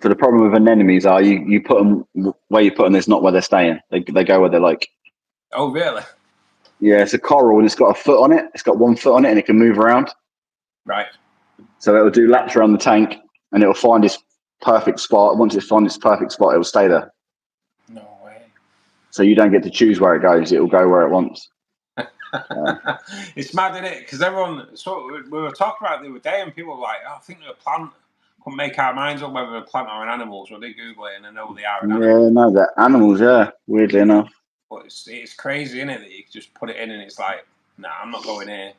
So the problem with anemones are you put them where you put them is not where they're staying. They go where they like. Oh really? Yeah, it's a coral and it's got a foot on it. It's got 1 foot on it and it can move around. Right. So it'll do laps around the tank and it'll find its perfect spot. Once it finds its perfect spot, it'll stay there. No way. So you don't get to choose where it goes. It will go where it wants. It's mad, isn't it? Because everyone. So we were talking about it the other day, and people were like, "Oh, I think they're a plant." Couldn't make our minds up whether they're a plant or an animal. So they Google it and they know they are an animal. Yeah, no, they're animals. Yeah, weirdly enough. But it's crazy, isn't it? That you just put it in and it's like, nah, I'm not going here.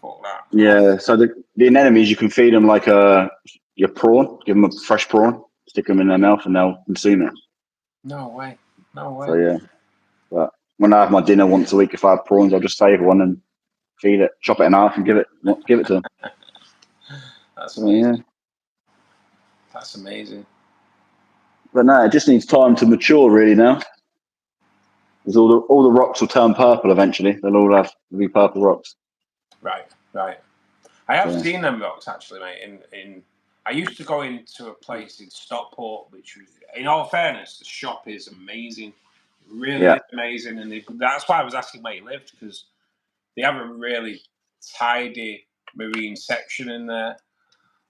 Fuck that. Yeah. So the anemones, you can feed them like your prawn. Give them a fresh prawn. Stick them in their mouth and they'll consume it. No way. So yeah. But when I have my dinner once a week, if I have prawns, I'll just save one and feed it, chop it in half, and give it to them. That's amazing. Yeah. That's amazing. But no, it just needs time to mature, really. Now, because all the rocks will turn purple eventually. They'll all be purple rocks. Right. I have seen them rocks actually, mate. I used to go into a place in Stockport, which was, in all fairness, the shop is amazing. It really is amazing, and that's why I was asking where you lived, because they have a really tidy marine section in there.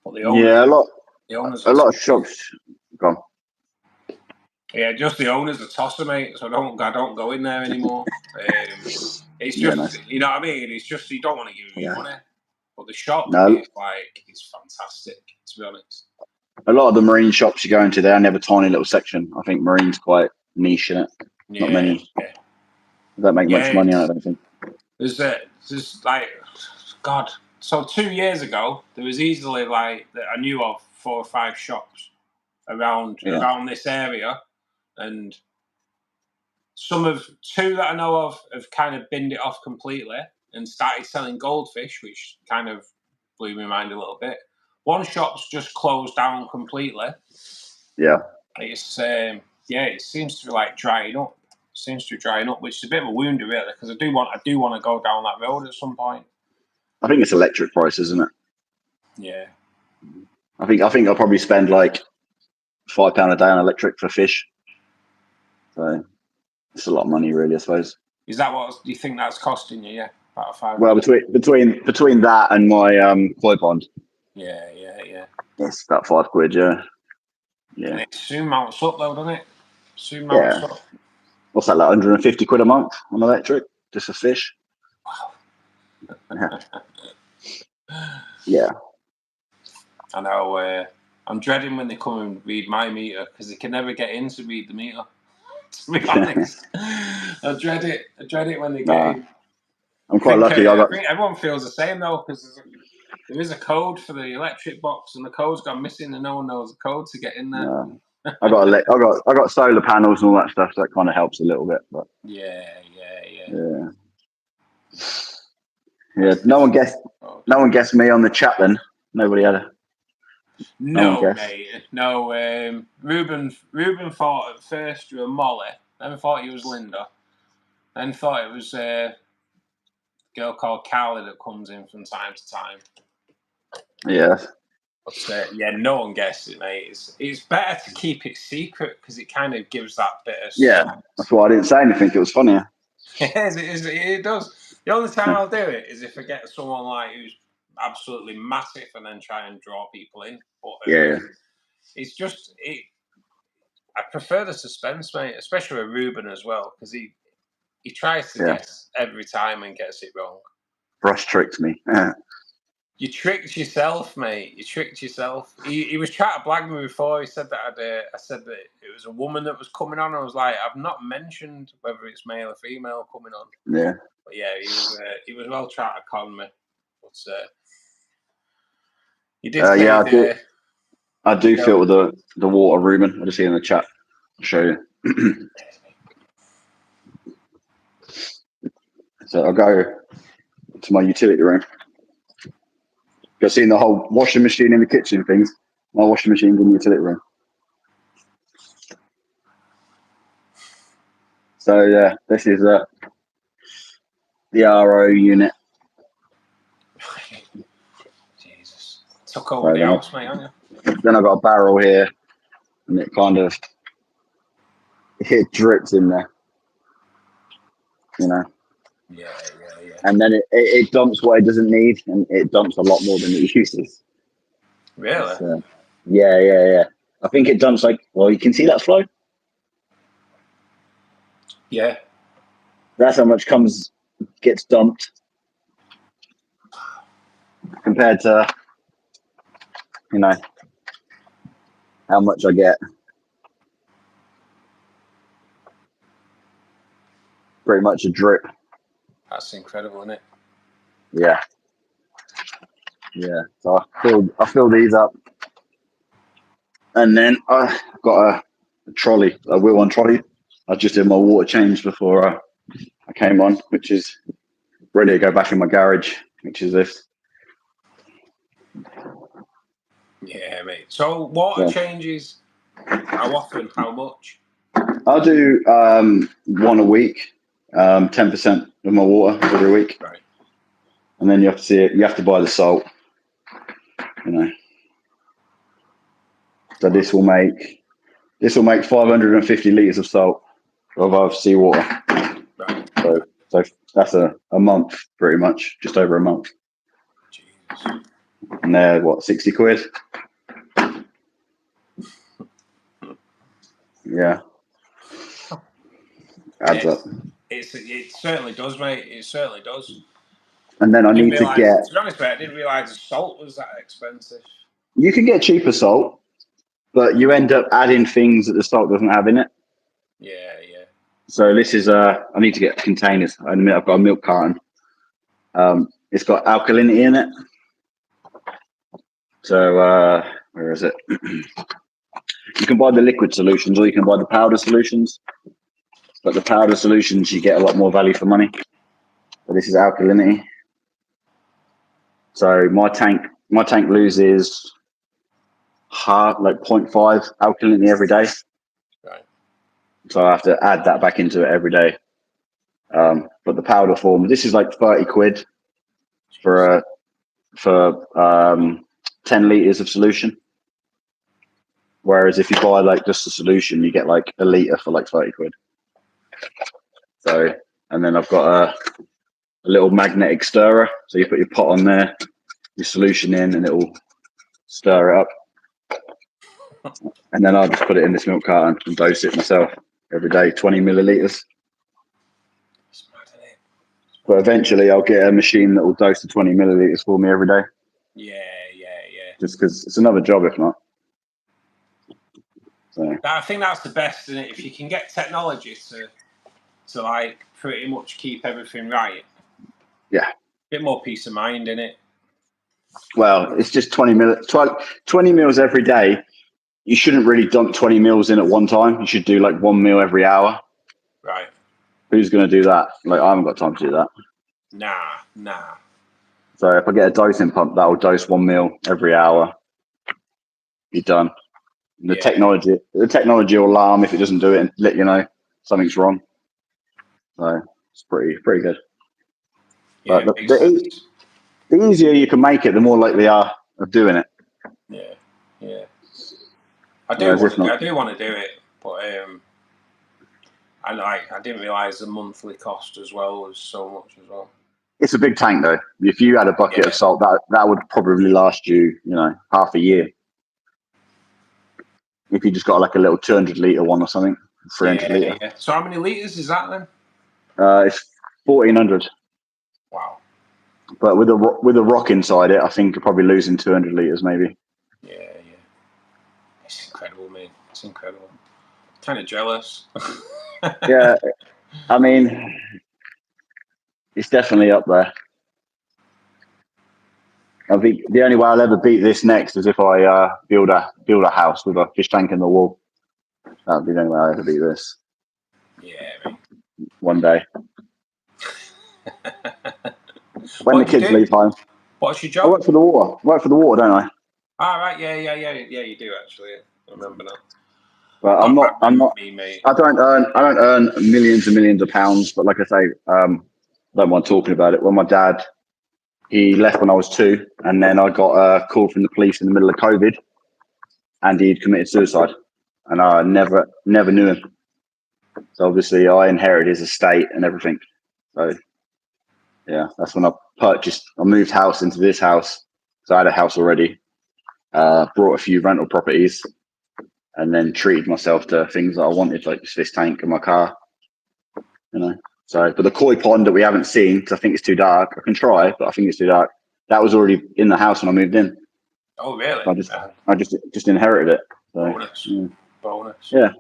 But the owners a lot of shops gone. Yeah, just the owners are tosser, mate. So I don't go in there anymore. It's just you know what I mean. It's just you don't want to give me money. But the shop is fantastic, to be honest. A lot of the marine shops you go into, they only have a tiny little section. I think marine's quite niche in it. Not many. Yeah. Don't make much money on it, I don't think. There's like, God. So 2 years ago, there was easily like that I knew of 4 or 5 shops around this area, and two that I know of have kind of binned it off completely and started selling goldfish, which kind of blew my mind a little bit. One shop's just closed down completely. Yeah. It's it seems to be like drying up. Which is a bit of a wounder, really, because I do want to go down that road at some point. I think it's electric prices, isn't it? Yeah. I think I'll probably spend like £5 a day on electric for fish. So it's a lot of money, really, I suppose. Is that what you think that's costing you? Yeah, about £5. Well, between that and my koi pond. Yeah. It's about £5. Yeah. And it soon mounts up, though, doesn't it? Up. What's that, like 150 quid a month on electric just for fish? Wow. Yeah. I know. I'm dreading when they come and read my meter, because they can never get in to read the meter. To be honest, I dread it when they get in. I'm quite lucky. I think everyone feels the same though, because there is a code for the electric box, and the code's gone missing, and no one knows the code to get in there. I got solar panels and all that stuff, so that kind of helps a little bit. But yeah. No one guessed me on the chat then. Nobody had a. No, mate. No. Ruben thought at first you were Molly, then thought you was Linda, then thought it was a girl called Carly that comes in from time to time. Yeah. But no one guessed it, mate. It's better to keep it secret, because it kind of gives that bit of. Yeah, that's why I didn't say anything. It was funnier. It does. The only time I'll do it is if I get someone like who's absolutely massive and then try and draw people in. But it's just I prefer the suspense, mate, especially with Ruben as well, because he tries to guess every time and gets it wrong. Brush tricked me. You tricked yourself, mate. You tricked yourself. He was trying to blag me before. He said that I said that it was a woman that was coming on. I was like, I've not mentioned whether it's male or female coming on. Yeah. But yeah, he was well trying to con me. But he did say I do feel the water, Ruben. I just see in the chat. I'll show you. So I'll go to my utility room. You've seen the whole washing machine in the kitchen things. My washing machine's in the utility room. So this is the RO unit. Jesus, took over the house, mate, haven't you? Then I've got a barrel here, and it drips in there. You know. Yeah. And then it dumps what it doesn't need, and it dumps a lot more than it uses. Really? Yeah. I think it dumps you can see that flow? Yeah. That's how much gets dumped compared to, how much I get. Pretty much a drip. That's incredible, isn't it? Yeah. So I fill these up, and then I got a trolley, a wheel on trolley. I just did my water change before I came on, which is ready to go back in my garage, which is this. Yeah, mate. So water changes. How often? How much? I'll do 1 a week, 10% of my water every week. Right. And then you have to see it. You have to buy the salt. You know. So this will make 550 liters of salt of seawater. Right. So that's a month, pretty much, just over a month. Jesus. And they're what, 60 quid? Yeah. Adds up. It certainly does, mate. It certainly does. And then I need to get. To be honest, mate, I didn't realise the salt was that expensive. You can get cheaper salt, but you end up adding things that the salt doesn't have in it. Yeah, yeah. So this is I need to get containers. I've got a milk carton. It's got alkalinity in it. So where is it? You can buy the liquid solutions or you can buy the powder solutions. But the powder solutions, you get a lot more value for money. But this is alkalinity. So my tank loses like 0.5 alkalinity every day. Right. So I have to add that back into it every day. But the powder form, this is like 30 quid for 10 liters of solution. Whereas if you buy like just the solution, you get like a liter for like 30 quid. So, and then I've got a little magnetic stirrer. So you put your pot on there, your solution in, and it will stir it up. And then I'll just put it in this milk carton and dose it myself every day, 20 milliliters. It's mad, isn't it? But eventually I'll get a machine that will dose the 20 milliliters for me every day. Yeah. Just because it's another job, if not. So. I think that's the best, isn't it? If you can get technology to like pretty much keep everything right. Yeah. Bit more peace of mind, innit? Well, it's just 20 mils every day. You shouldn't really dump 20 mils in at one time. You should do like 1 mil every hour. Right. Who's going to do that? Like, I haven't got time to do that. Nah. So if I get a dosing pump, that will dose 1 mil every hour. You're done. And the technology will alarm if it doesn't do it and let you know something's wrong. So it's pretty good. Yeah, But the easier you can make it, the more likely you are of doing it. Yeah. I do want to do it, but I didn't realise the monthly cost as well was so much as well. It's a big tank though. If you had a bucket of salt, that would probably last you, half a year. If you just got like a little 200 litre one or something, 300 litre. Yeah. So how many litres is that then? It's 1,400. Wow. But with a rock inside it, I think you're probably losing 200 litres maybe. Yeah. It's incredible, mate. It's incredible. Kind of jealous. Yeah, I mean, it's definitely up there. I think the only way I'll ever beat this next is if I build a house with a fish tank in the wall. That would be the only way I'll ever beat this. Yeah, mate. One day. When the kids leave home. What's your job? I work for the water, don't I? Ah, right. Yeah, you do actually. I remember that. But I'm not. Me, mate. I don't earn millions and millions of pounds. But like I say, I don't mind talking about it. Well, my dad, he left when I was 2, and then I got a call from the police in the middle of COVID, and he'd committed suicide, and I never knew him. So obviously, I inherited his estate and everything. So yeah, that's when I moved house into this house. So I had a house already. Brought a few rental properties, and then treated myself to things that I wanted, like this fish tank and my car. So, but the koi pond that we haven't seen, because I think it's too dark. I can try, but I think it's too dark. That was already in the house when I moved in. Oh, really? I just inherited it. So, bonus. Yeah.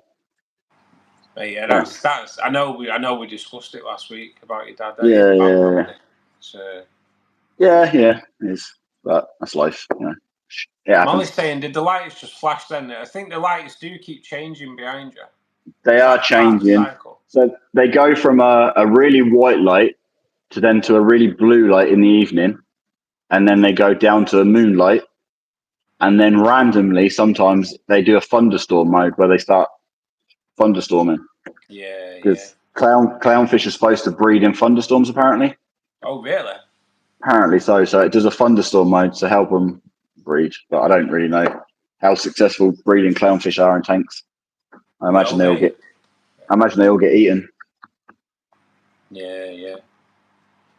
But yeah, that's. I know we discussed it last week about your dad. Yeah. So. Yeah. It is, but that's life. I'm only saying, did the lights just flash then? I think the lights do keep changing behind you. They are changing. So they go from a really white light to a really blue light in the evening, and then they go down to a moonlight, and then randomly sometimes they do a thunderstorm mode where they start thunderstorming. Yeah, because clownfish are supposed to breed in thunderstorms apparently. Oh, really? Apparently so. So it does a thunderstorm mode to help them breed, but I don't really know how successful breeding clownfish are in tanks. I imagine they all get eaten. Yeah.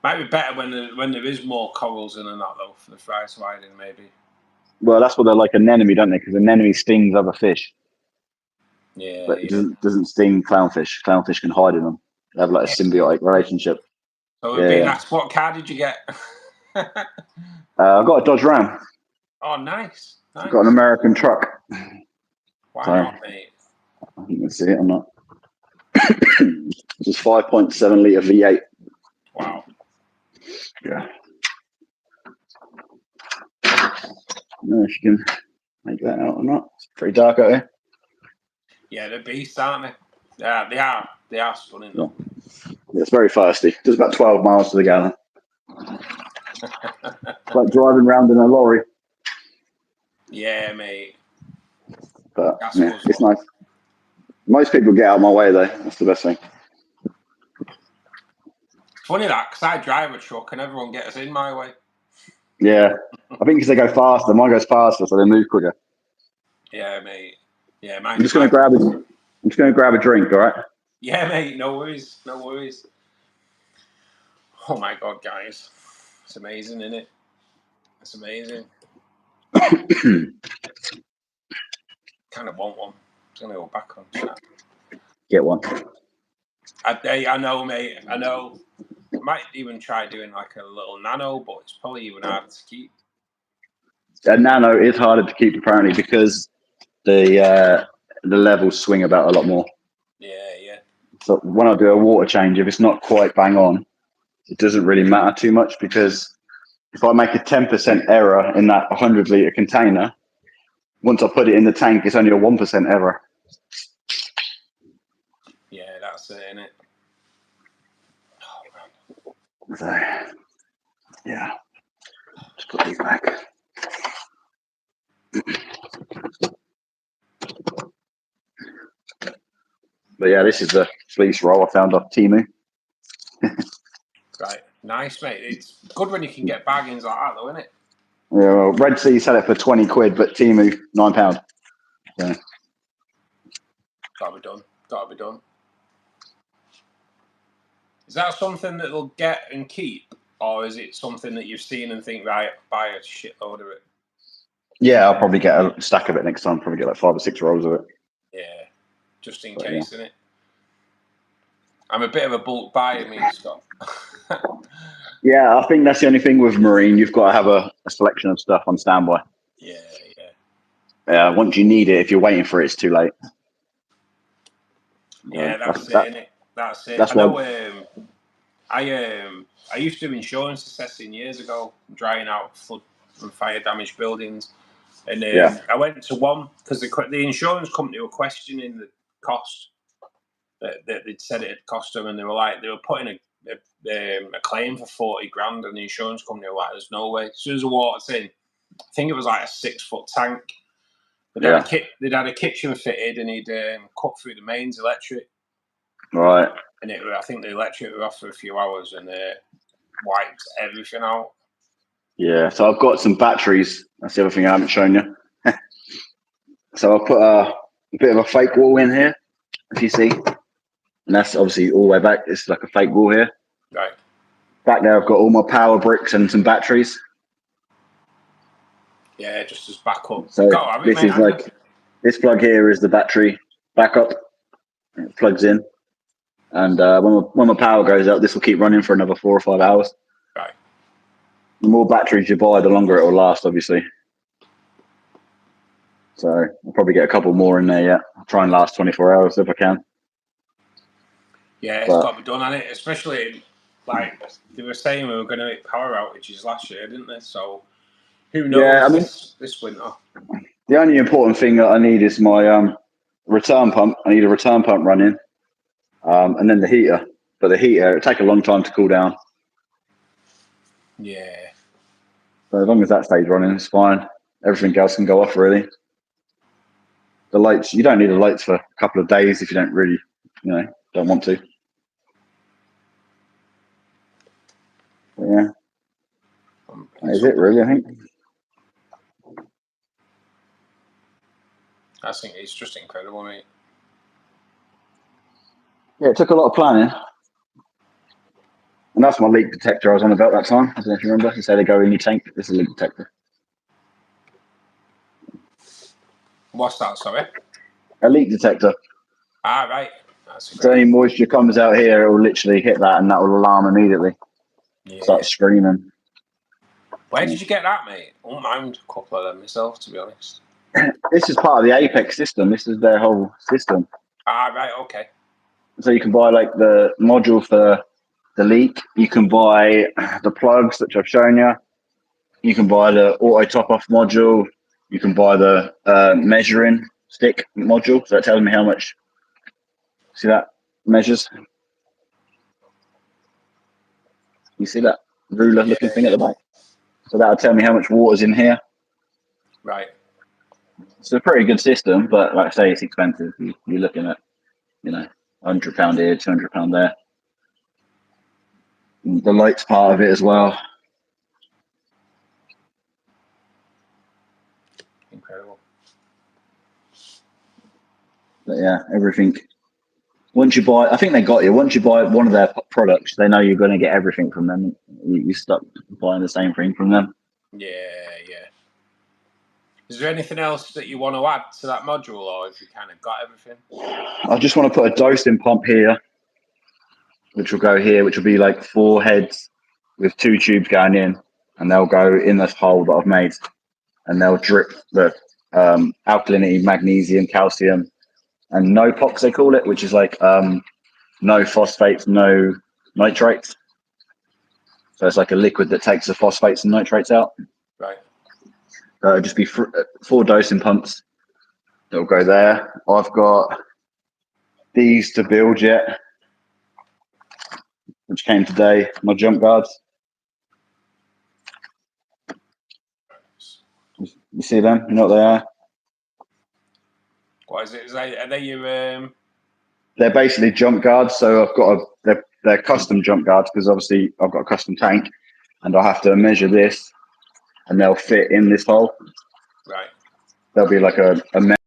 Might be better when there is more corals in and that though for the fry sliding maybe. Well, that's what they're like anemone, don't they? Because anemone stings other fish. Yeah. But it doesn't sting clownfish. Clownfish can hide in them. They have like a symbiotic relationship. So it would be nice. What car did you get? I got a Dodge Ram. Oh, nice. I've got an American truck. Why not, mate? I think you can see it or not. Just 5.7 litre V8. Wow. Yeah. I don't know if you can make that out or not. It's pretty dark out here. Yeah, they're beasts, aren't they? Yeah, they are. They are stunning though. Yeah, it's very thirsty. Does about 12 miles to the gallon. It's like driving around in a lorry. Yeah, mate. But yeah, it's nice. Most people get out of my way though. That's the best thing. Funny that, because I drive a truck and everyone gets in my way. Yeah, I think because they go faster. Mine goes faster, so they move quicker. Yeah, mate. Yeah, I'm just going to grab a drink, all right? Yeah, mate. No worries. No worries. Oh my god, guys, it's amazing, isn't it? It's amazing. Kind of want one. I'm gonna go back on chat. Get one. I know, mate. I know. I might even try doing like a little nano, but it's probably even harder to keep. A nano is harder to keep apparently because the levels swing about a lot more. Yeah. So when I do a water change, if it's not quite bang on, it doesn't really matter too much because if I make a 10% error in that 100 litre container, once I put it in the tank, it's only a 1% error. Yeah, that's it, isn't it? Oh, so, yeah. Just put these back. But yeah, this is the fleece roll I found off Temu. Right, nice, mate. It's good when you can get bargains like that, though, isn't it? Yeah, well, Red Sea sell it for 20 quid, but Temu £9. Yeah. Gotta be done. Is that something that they'll get and keep, or is it something that you've seen and think, right, buy a shitload of it? Yeah, I'll probably get a stack of it next time. Probably get like 5 or 6 rolls of it. Yeah, just in case, innit? I'm a bit of a bulk buyer, me, Scott. Yeah, I think that's the only thing with marine. You've got to have a selection of stuff on standby. Yeah. Once you need it, if you're waiting for it, it's too late. Yeah, that's it, innit? That's it. I know. I used to do insurance assessing years ago, drying out flood and fire damaged buildings, and I went to one because the insurance company were questioning the cost that they'd said it had cost them, and they were putting a claim for 40 grand, and the insurance company were like, "There's no way." As soon as the water's in, I think it was like a 6-foot tank. They'd had a kitchen fitted, and he'd cut through the mains electric. Right. And I think the electric was off for a few hours, and wiped everything out. Yeah. So I've got some batteries. That's the other thing I haven't shown you. So I'll put a bit of a fake wall in here, if you see. And that's obviously all the way back. It's like a fake wall here. Right. Back there, I've got all my power bricks and some batteries. Yeah, just as backup. So this plug here is the battery backup. It plugs in. And when my power goes out, this will keep running for another 4 or 5 hours. Right. The more batteries you buy, the longer it will last, obviously. So I'll probably get a couple more in there, yeah. I'll try and last 24 hours if I can. Yeah, it's got to be done, hasn't it? Especially, like, they were saying we were going to hit power outages last year, didn't they? So, who knows this winter? The only important thing that I need is my return pump. I need a return pump running. And then the heater. But the heater, it'll take a long time to cool down. Yeah. So as long as that stays running, it's fine. Everything else can go off, really. The lights, you don't need the lights for a couple of days if you don't really, don't want to. But yeah, that is it, really, I think. I think it's just incredible, mate. Yeah, it took a lot of planning. And that's my leak detector I was on about that time. I don't know if you remember. You say they go in your tank. This is a leak detector. What's that, sorry? A leak detector. Ah, right. That's So any moisture comes out here, it will literally hit that and that will alarm immediately. Yeah. Start screaming. Where did you get that, mate? I wouldn't mind a couple of them myself, to be honest. This is part of the Apex system. This is their whole system. Ah, right, okay. So you can buy like the module for the leak. You can buy the plugs, which I've shown you. You can buy the auto top off module. You can buy the measuring stick module. So that tells me how much. See that measures? You see that ruler looking thing at the back? So that'll tell me how much water's in here. Right. It's a pretty good system, but like I say, it's expensive. You're looking at, £100 here, £200 there. The lights part of it as well. Incredible. But yeah, everything. Once you buy, I think they got you. Once you buy one of their products, they know you're going to get everything from them. You stuck buying the same thing from them. Yeah, yeah. Is there anything else that you want to add to that module, or have you kind of got everything? I just want to put a dosing pump here, which will go here, which will be like 4 heads with 2 tubes going in, and they'll go in this hole that I've made, and they'll drip the alkalinity, magnesium, calcium, and no POX they call it, which is like no phosphates, no nitrates. So it's like a liquid that takes the phosphates and nitrates out. Right. It'll just be 4 dosing pumps that will go there. I've got these to build yet, which came today, my jump guards. You see them? You know what they are? What is it? Are they your They're basically jump guards. So I've got they're custom jump guards because obviously I've got a custom tank, and I have to measure this, and they'll fit in this hole. Right. They'll be like a mesh.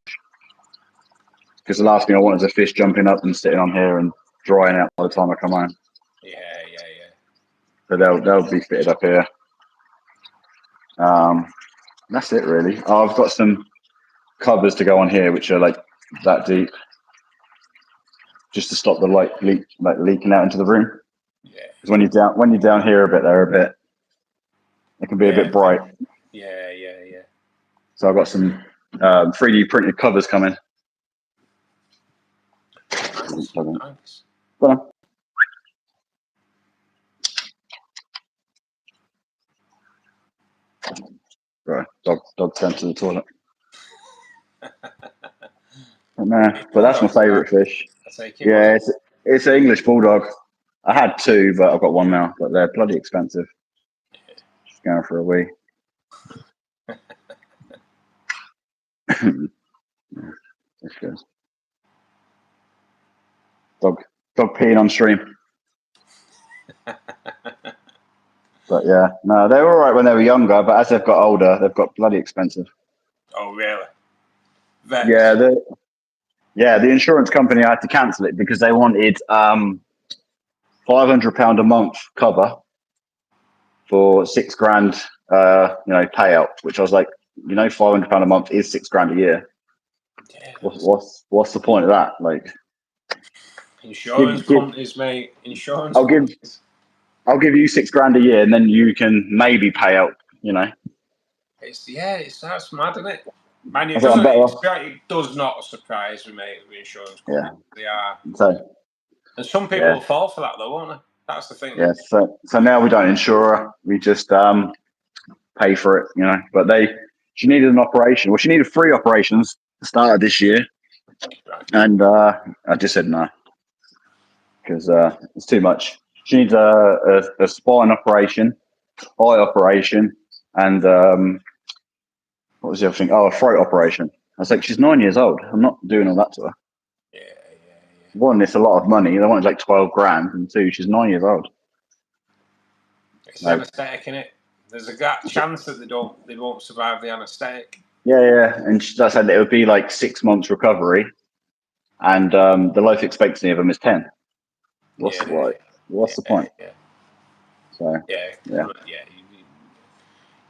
Because the last thing I want is a fish jumping up and sitting on here and drying out by the time I come home. Yeah. So they'll be fitted up here. That's it really. I've got some covers to go on here, which are like that deep, just to stop the light leaking out into the room. Yeah. Because when you're down here a bit, it can be a bit bright. Yeah. So I've got some 3D printed covers coming. Nice. Go on. Right, dog turned to the toilet. But that's my favourite fish. I take it. Yeah, it's an English bulldog. I had 2, but I've got 1 now. But they're bloody expensive. Just going for a wee. That's good. Dog peeing on stream. But yeah, no, they were all right when they were younger. But as they've got older, they've got bloody expensive. Oh really? Vets. Yeah, the insurance company had to cancel it because they wanted £500 a month cover for £6,000, payout. Which I was like, £500 a month is £6,000 a year. Yeah, What's the point of that? Like, insurance companies, mate. Insurance. I'll give you £6,000 a year, and then you can maybe pay out. It's that's mad, isn't it? Man, it does not surprise me, mate, with insurance companies. Yeah. They are. So, and some people will fall for that, though, won't they? That's the thing. Yeah. So now we don't insure her. We just pay for it, But she needed an operation. Well, she needed 3 operations to start of this year, Right. and I just said no because it's too much. She needs a spine operation, eye operation, and what was the other thing? Oh, a throat operation. I was like, she's 9 years old. I'm not doing all that to her. Yeah. One, it's a lot of money. They wanted like 12 grand, and two, she's 9 years old. It's anaesthetic, innit? There's a chance that they won't survive the anaesthetic. Yeah. And I said it would be like 6 months recovery, and the life expectancy of them is 10. What's the point? Yeah. So Yeah.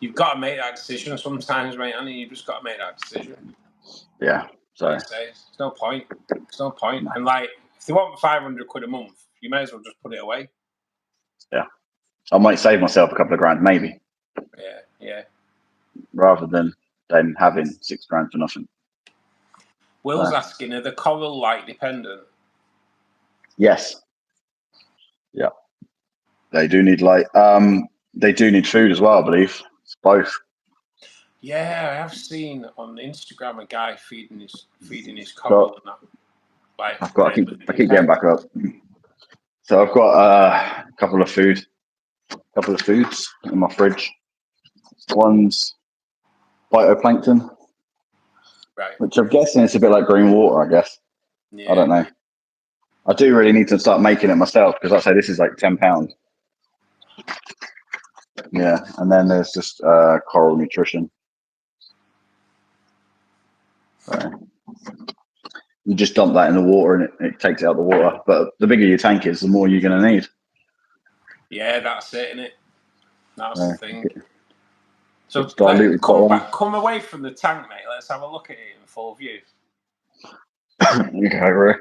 You've got to make that decision sometimes, mate. I mean, you've just got to make that decision. Yeah. So like say, there's no point. No. And like, if they want 500 quid a month, you may as well just put it away. Yeah. I might save myself a couple of grand, maybe. Yeah. Rather than having 6 grand for nothing. Will's asking, are the coral light dependent? Yes. Yeah. They do need light. They do need food as well, I believe. It's both. Yeah, I have seen on Instagram a guy feeding his coral and that. Like, I keep getting back up. So I've got a couple of foods in my fridge. One's phytoplankton, right, which I'm guessing it's a bit like green water, I guess. Yeah. I don't know. I do really need to start making it myself because, like I say, this is like £10. Yeah, and then there's just coral nutrition. So you just dump that in the water and it takes out the water. But the bigger your tank is, the more you're going to need. Yeah, that's it, innit? That's the thing. So come away from the tank, mate. Let's have a look at it in full view. Okay,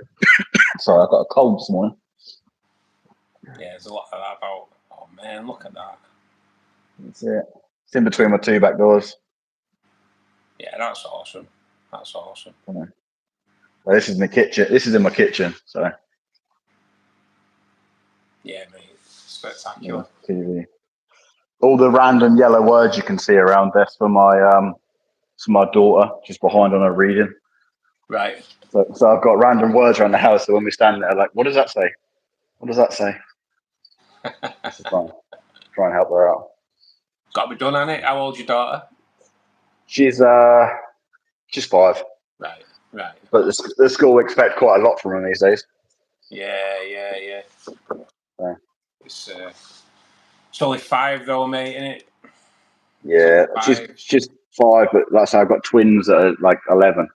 sorry, I've got a cold this morning. Yeah, there's a lot of that about. Oh man, look at that. That's it. It's in between my 2 back doors. Yeah, that's awesome. So this is in the kitchen. This is in my kitchen. So yeah, mate, spectacular. Yeah, TV. All the random yellow words you can see around this for my daughter, just behind on her reading. Right. So I've got random words around the house. So when we stand there, like, what does that say? What does that say? Just try and help her out. Got to be done, hasn't it? How old's your daughter? She's 5. Right. But the school expect quite a lot from her these days. Yeah. So. It's only 5 though, mate, isn't it? Yeah, she's 5, but like I say, I've got twins that are like 11.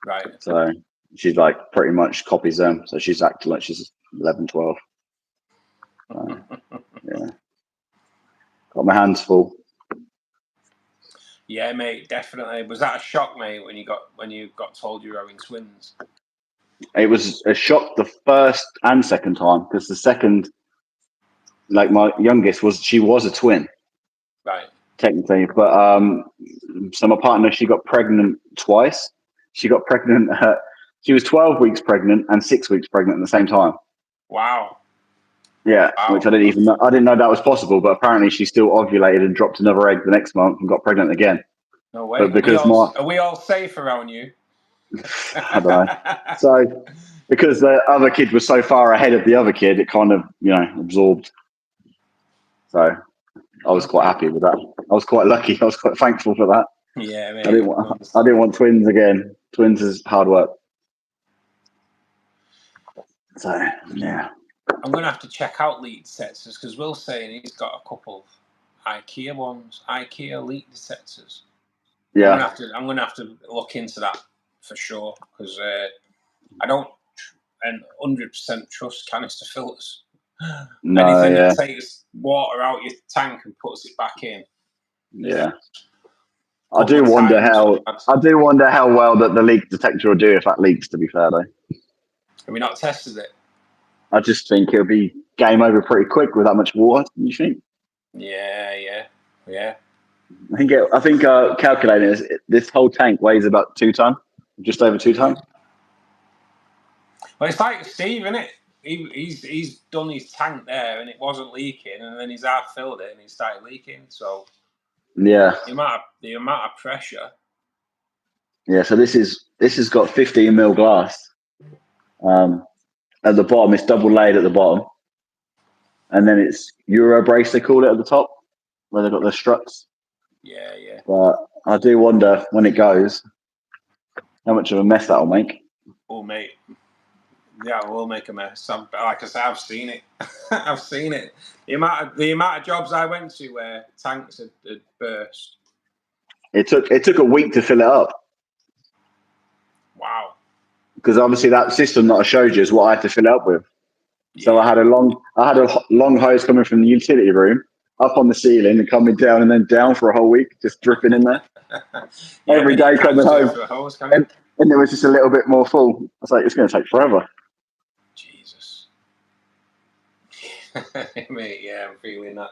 Right. So she's like pretty much copies them. So she's acting like she's 11, 12. Yeah. Got my hands full. Yeah, mate, definitely. Was that a shock, mate, when you got told you were having twins? It was a shock the first and second time because the second, like my youngest she was a twin. Right. Technically, but so my partner, she got pregnant twice. She got pregnant. She was 12 weeks pregnant and 6 weeks pregnant at the same time. Wow. Yeah, which I didn't even know. I didn't know that was possible, but apparently she still ovulated and dropped another egg the next month and got pregnant again. No way. But because are we all safe around you? I don't know. So because the other kid was so far ahead of the other kid, it kind of absorbed. So I was quite happy with that. I was quite lucky. I was quite thankful for that. Yeah, mate. I didn't want twins again. Twins is hard work. So yeah. I'm gonna have to check out leak detectors because Will's saying he's got a couple of IKEA leak detectors. Yeah. I'm gonna have to look into that for sure because I don't 100% trust canister filters. No, anything that takes water out your tank and puts it back in. Yeah. I do wonder how well that the leak detector will do if that leaks, to be fair though. Have we not tested it? I just think it'll be game over pretty quick with that much water, you think? Yeah. I think calculating is this whole tank weighs about 2 ton, just over 2 ton. Well, it's like Steve, isn't it? He's done his tank there and it wasn't leaking, and then he's half filled it and it started leaking. So yeah, the amount of pressure. Yeah, so this has got 15 mil glass. At the bottom, it's double layered at the bottom, and then it's Euro brace they call it at the top, where they've got the struts. Yeah, yeah. But I do wonder when it goes how much of a mess that'll make. Oh, mate. Yeah, we'll make a mess. Like I say, I've seen it. I've seen it. The amount of jobs I went to where tanks had burst. It took a week to fill it up. Wow. Because obviously that system that I showed you is what I had to fill it up with. Yeah. So I had a long hose coming from the utility room up on the ceiling and coming down and then down for a whole week, just dripping in there. Yeah, Every day coming home. A hose, and there was just a little bit more full. I was like, it's going to take forever. Jesus. Mate, yeah, I'm feeling that.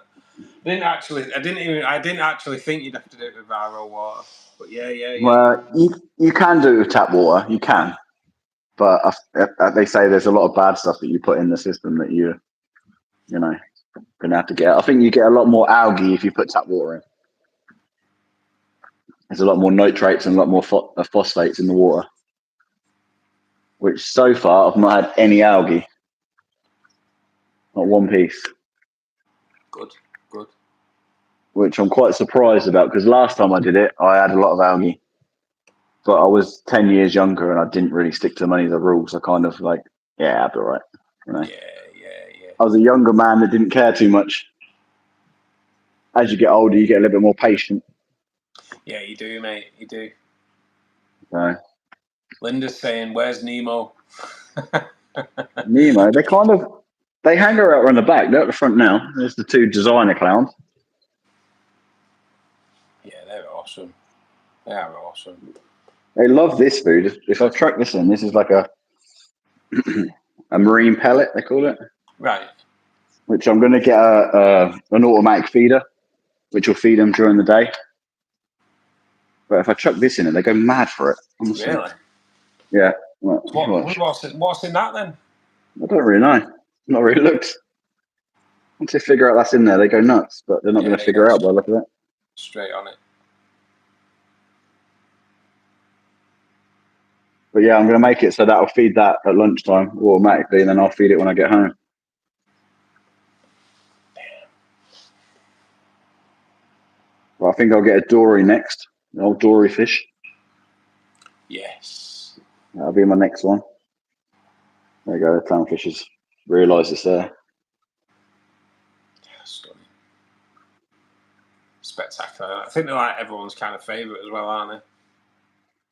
I didn't actually think you'd have to do it with viral water. But yeah. Well, you can do it with tap water. You can. But they say there's a lot of bad stuff that you put in the system that you know, going to have to get. I think you get a lot more algae if you put tap water in. There's a lot more nitrates and a lot more phosphates in the water. Which so far I've not had any algae. Not one piece. Good. Which I'm quite surprised about because last time I did it, I had a lot of algae. But I was 10 years younger and I didn't really stick to many of the rules. I kind of like, yeah, I'll be all right. You know? Yeah. I was a younger man that didn't care too much. As you get older, you get a little bit more patient. Yeah, you do, mate. You do. So, Linda's saying, "Where's Nemo?" Nemo, they hang her out around the back. They're at the front now. There's the two designer clowns. Yeah, they're awesome. They are awesome. They love this food. If I track this in, this is like a marine pellet, they call it. Right. Which I'm going to get an automatic feeder, which will feed them during the day. But if I chuck this in it, they go mad for it. Honestly. Really? Yeah. What's in that then? I don't really know. Not really looked. Once they figure out that's in there, they go nuts. But they're not going to figure out by the look of it. Straight on it. But yeah, I'm going to make it so that'll feed that at lunchtime automatically, and then I'll feed it when I get home. Well, I think I'll get a dory next. An old dory fish. Yes. That'll be my next one. There you go. The clownfish has realised it's there. Stunning. Spectacular. I think they're like everyone's kind of favourite as well, aren't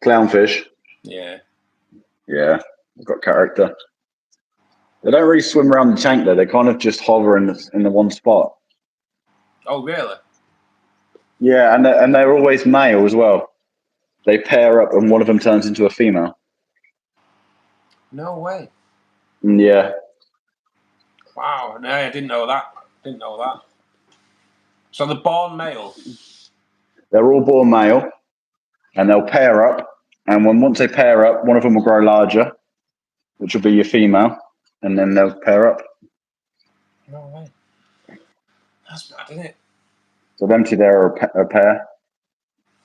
they? Clownfish. Yeah. Yeah, they've got character. They don't really swim around the tank though. They kind of just hover in the one spot. Oh, really? Yeah, and they're always male as well. They pair up, and one of them turns into a female. No way. Yeah. Wow. No, I didn't know that. So they're born male? They're all born male, and they'll pair up. And once they pair up, one of them will grow larger, which will be your female, and then they'll pair up. No way. That's mad, isn't it? So them two there are a pair,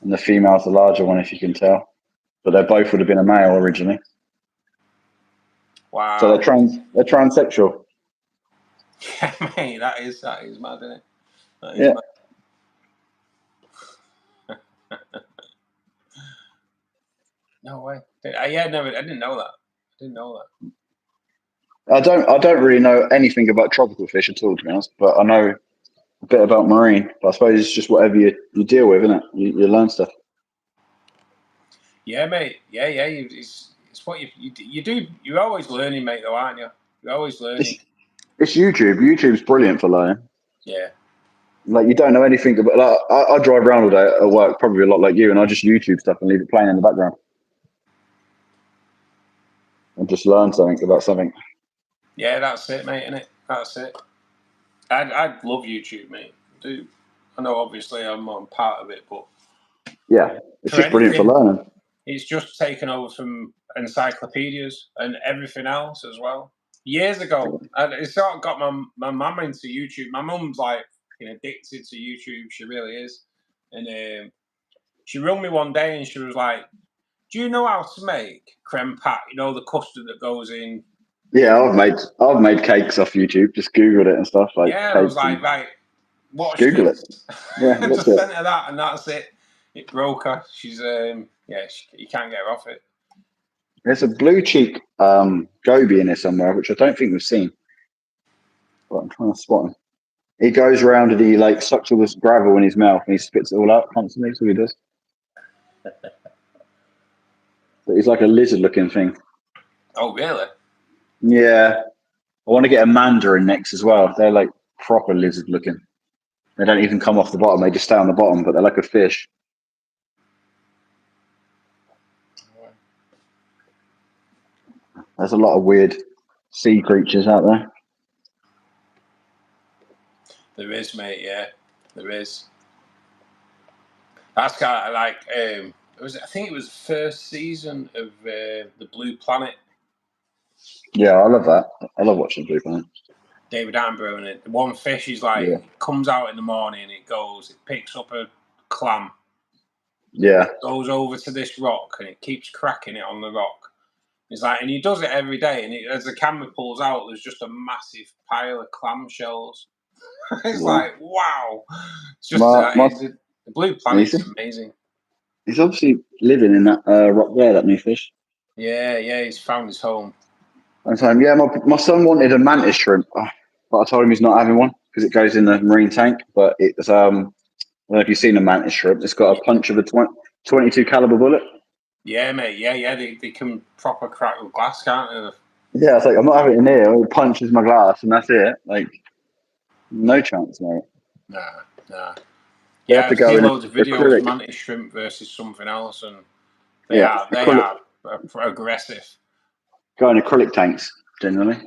and the female's the larger one, if you can tell. But they both would have been a male originally. Wow. So they're transsexual. Yeah, mate, that is mad, isn't it? That is yeah. Mad. No way. I didn't know that. I don't really know anything about tropical fish at all, to be honest. But I know a bit about marine. But I suppose it's just whatever you deal with, isn't it? You learn stuff. Yeah, mate. Yeah. It's what you do. You're always learning, mate. Though, aren't you? You're always learning. It's YouTube. YouTube's brilliant for learning. Yeah. Like, you don't know anything about. Like, I drive around all day at work, probably a lot like you, and I just YouTube stuff and leave it playing in the background. And just learn something about something. Yeah, that's it, mate. Innit? That's it. I love YouTube, mate. I do. I know, obviously, I'm part of it, but yeah, it's just brilliant for learning. It's just taken over from encyclopedias and everything else as well. Years ago, it sort of got my mum into YouTube. My mum's like addicted to YouTube. She really is. And she rang me one day and she was like, "Do you know how to make creme pat? You know, the custard that goes in." Yeah, I've made cakes off YouTube. Just Googled it and stuff like. Yeah, I was like, right. Watched Google it. it. Yeah, I look just at sent her that, and that's it. It broke her. She's you can't get her off it. There's a blue cheek goby in here somewhere, which I don't think we've seen. But I'm trying to spot him. He goes around and he like sucks all this gravel in his mouth and he spits it all out constantly. That's what he does. But he's like a lizard-looking thing. Oh, really? Yeah. I want to get a mandarin next as well. They're like proper lizard-looking. They don't even come off the bottom. They just stay on the bottom, but they're like a fish. There's a lot of weird sea creatures out there. There is, mate. Yeah, there is. That's kind of like I think it was the first season of the Blue Planet. Yeah, I love that. I love watching Blue Planet. David Attenborough in it. One fish is like comes out in the morning. It picks up a clam. Yeah. Goes over to this rock and it keeps cracking it on the rock. It's like, and he does it every day. And as the camera pulls out, there's just a massive pile of clam shells. It's like, wow. It's just the Blue Planet's amazing. He's obviously living in that rock there, that new fish. Yeah, he's found his home. Yeah, my son wanted a mantis shrimp, but I told him he's not having one because it goes in the marine tank. But it's I don't know if you've seen a mantis shrimp. It's got a punch of a 22 caliber bullet. Yeah, mate. Yeah. They can proper crack with glass, can't they? Yeah, it's like I'm not having it in here. It punches my glass, and that's it. Like, no chance, mate. Nah. They have to I've go seen in loads of videos acrylic. of mantis shrimp versus something else, and they are aggressive. Go in acrylic tanks generally.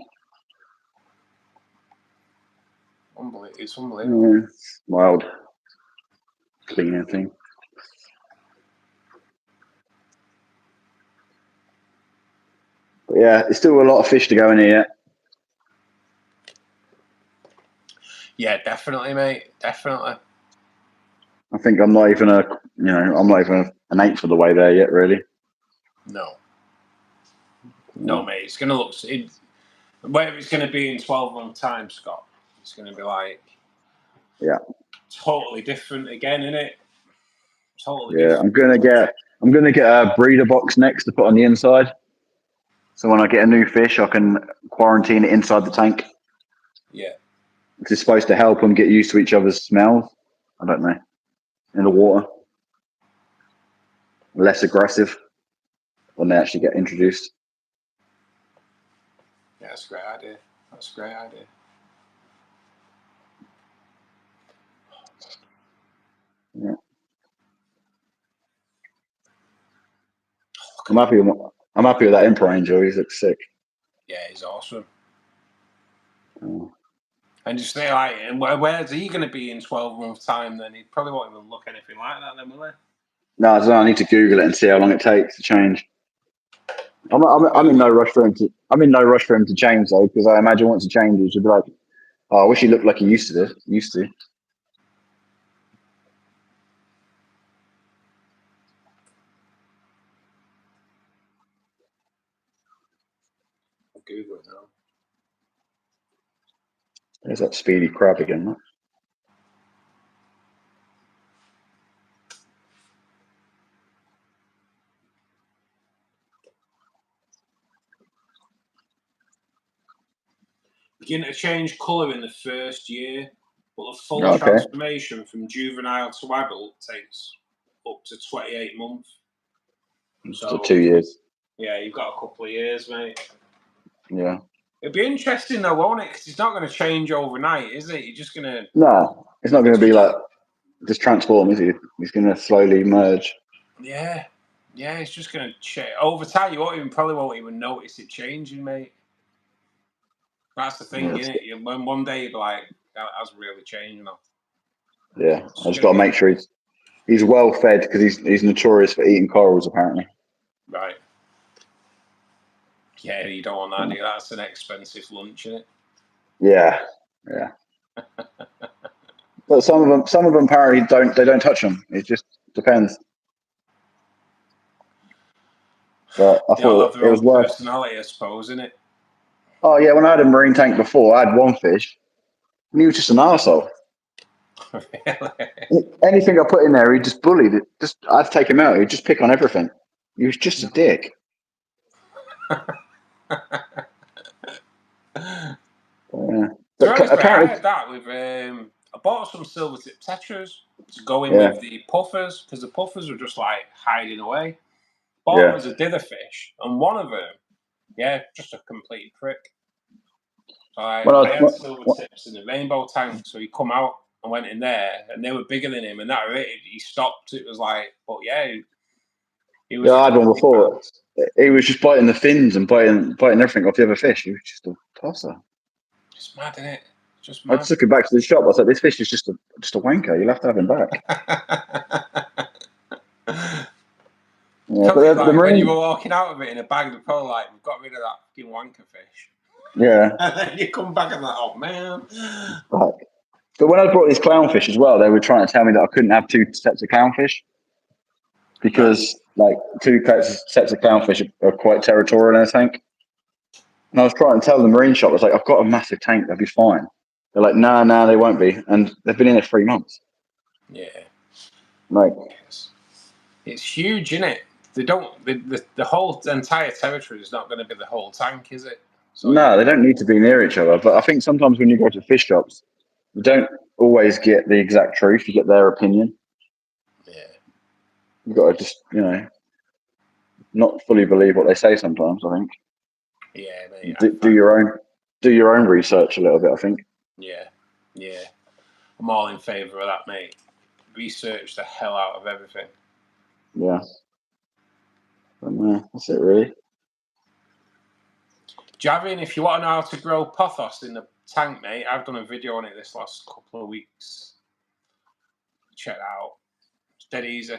It's unbelievable. Yeah, it's wild, cleaning thing. But yeah, there's still a lot of fish to go in here yet. Yeah, definitely, mate. Definitely. I think I'm not even an eighth of the way there yet, really. No, mate. It's gonna look. Where it's gonna be in 12 months' time, Scott. It's gonna be like. Yeah. Totally different again, isn't it? Totally different. I'm gonna get a breeder box next to put on the inside. So when I get a new fish, I can quarantine it inside the tank. Yeah. It's supposed to help them get used to each other's smells. I don't know. In the water. Less aggressive when they actually get introduced. Yeah, that's a great idea. Yeah. I'm happy with that Emperor Angel. He looks sick. Yeah, he's awesome. Oh. And just say, like, where's he going to be in 12 months' time? Then he probably won't even look anything like that. Then will he? No, I don't know. I need to Google it and see how long it takes to change. I'm in no rush for him to change though, because I imagine once he changes, you'll be like, "Oh, I wish he looked like he used to." Google it now. There's that speedy crab again. Right? Begin to change colour in the first year, but the full transformation from juvenile to adult takes up to 28 months. So 2 years. Yeah, you've got a couple of years, mate. Yeah. It'd be interesting though, won't it? Because he's not going to change overnight, is it? You're just going to... No, it's not going to be like just transform, is he? He's going to slowly merge. Yeah, it's just going to change. Over time, you probably won't even notice it changing, mate. That's the thing, isn't it? When one day you'll be like, that has really changed now. Yeah, I just got to make sure he's well fed because he's notorious for eating corals, apparently. Right. Yeah, you don't want that, do you? That's an expensive lunch, isn't it? Yeah. But some of them apparently don't touch them. It just depends. But I thought it was worth. Personality, I suppose, isn't it? Oh yeah, when I had a marine tank before, I had one fish, and he was just an arsehole. Really? Anything I put in there, he just bullied it. I'd take him out. He'd just pick on everything. He was just a dick. Yeah. To But be honest, mate, I apparently, had that with I bought some silver tip tetras to go in Yeah. with the puffers because the puffers were just like hiding away. Bought them Yeah. as a dither fish, and one of them, yeah, just a complete prick. So I had silver tips in the rainbow tank, so he come out and went in there, and they were bigger than him, and that he stopped. It was like, but yeah, he was. I had one before. He was just biting the fins and biting everything off the other fish. He was just a tosser. Just mad, isn't it? Just I mad. took him back to the shop. I was like, "This fish is just a wanker. You'll have to have him back." Yeah, but the like marine, when you were walking out of it in a bag, they're probably like, "We've got rid of that fucking wanker fish." yeah. And then you come back and like, "Oh man." But when I brought these clownfish as well, they were trying to tell me that I couldn't have two sets of clownfish because like two sets of clownfish are quite territorial in a tank. And I was trying to tell the marine shop, I was like, "I've got a massive tank. They'll be fine." They're like, "No, they won't be." And they've been in it 3 months. Yeah. Like, it's huge, isn't it? They don't. The whole entire territory is not going to be the whole tank, is it? So no, they don't need to be near each other. But I think sometimes when you go to fish shops, you don't always get the exact truth. You get their opinion. Yeah. You've got to just, not fully believe what they say sometimes, I think. Yeah, mate. Do your own research a little bit, I think. Yeah. I'm all in favour of that, mate. Research the hell out of everything. Yeah. But, that's it, really. Javin, if you want to know how to grow pothos in the tank, mate, I've done a video on it this last couple of weeks. Check it out. It's dead easy.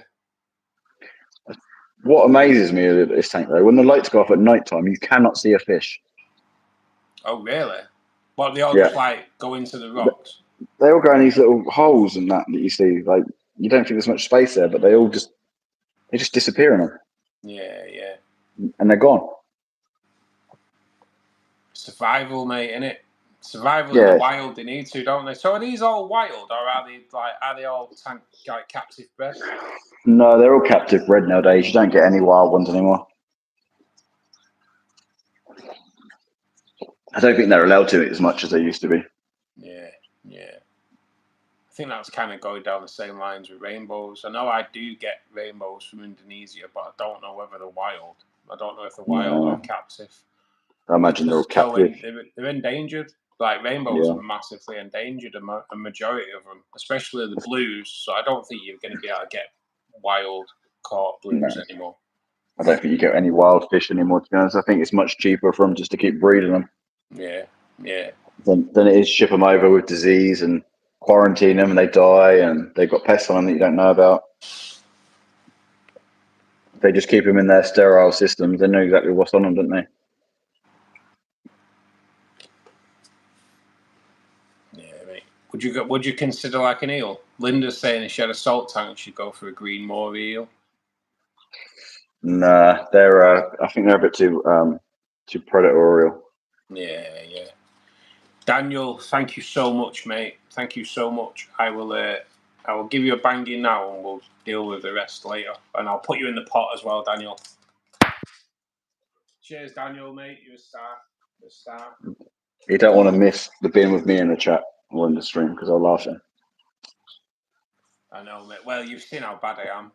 What amazes me with this tank, though, when the lights go off at night time, you cannot see a fish. Oh, really? What, they all just like go into the rocks? They all go in these little holes and that you see. Like, you don't think there's much space there, but they just disappear in them. Yeah. And they're gone. Survival, mate, innit? Survival in the wild, they need to, don't they? So are these all wild, or are they all tank like captive bred? No, they're all captive bred nowadays. You don't get any wild ones anymore. I don't think they're allowed to as much as they used to be. Yeah. I think that's kind of going down the same lines with rainbows. I know I do get rainbows from Indonesia, but I don't know whether they're wild. I don't know if they're wild or captive. I imagine they're all captive. They're endangered. Like rainbows are massively endangered, a majority of them, especially the blues. So I don't think you're going to be able to get wild caught blues anymore. I don't think you get any wild fish anymore, to be honest. I think it's much cheaper for them just to keep breeding them. Yeah. Than it is ship them over with disease and quarantine them and they die and they've got pests on them that you don't know about. They just keep them in their sterile systems. They know exactly what's on them, don't they? Yeah, mate. Would you consider like an eel? Linda's saying if she had a salt tank, she'd go for a green moor eel. Nah, I think they're a bit too predatorial. Yeah. Daniel, thank you so much, mate. Thank you so much. I will give you a banging now, and we'll deal with the rest later. And I'll put you in the pot as well, Daniel. Cheers, Daniel, mate. You're a star. You don't want to miss the being with me in the chat or in the stream because I'll laugh at him. I know, mate. Well, you've seen how bad I am.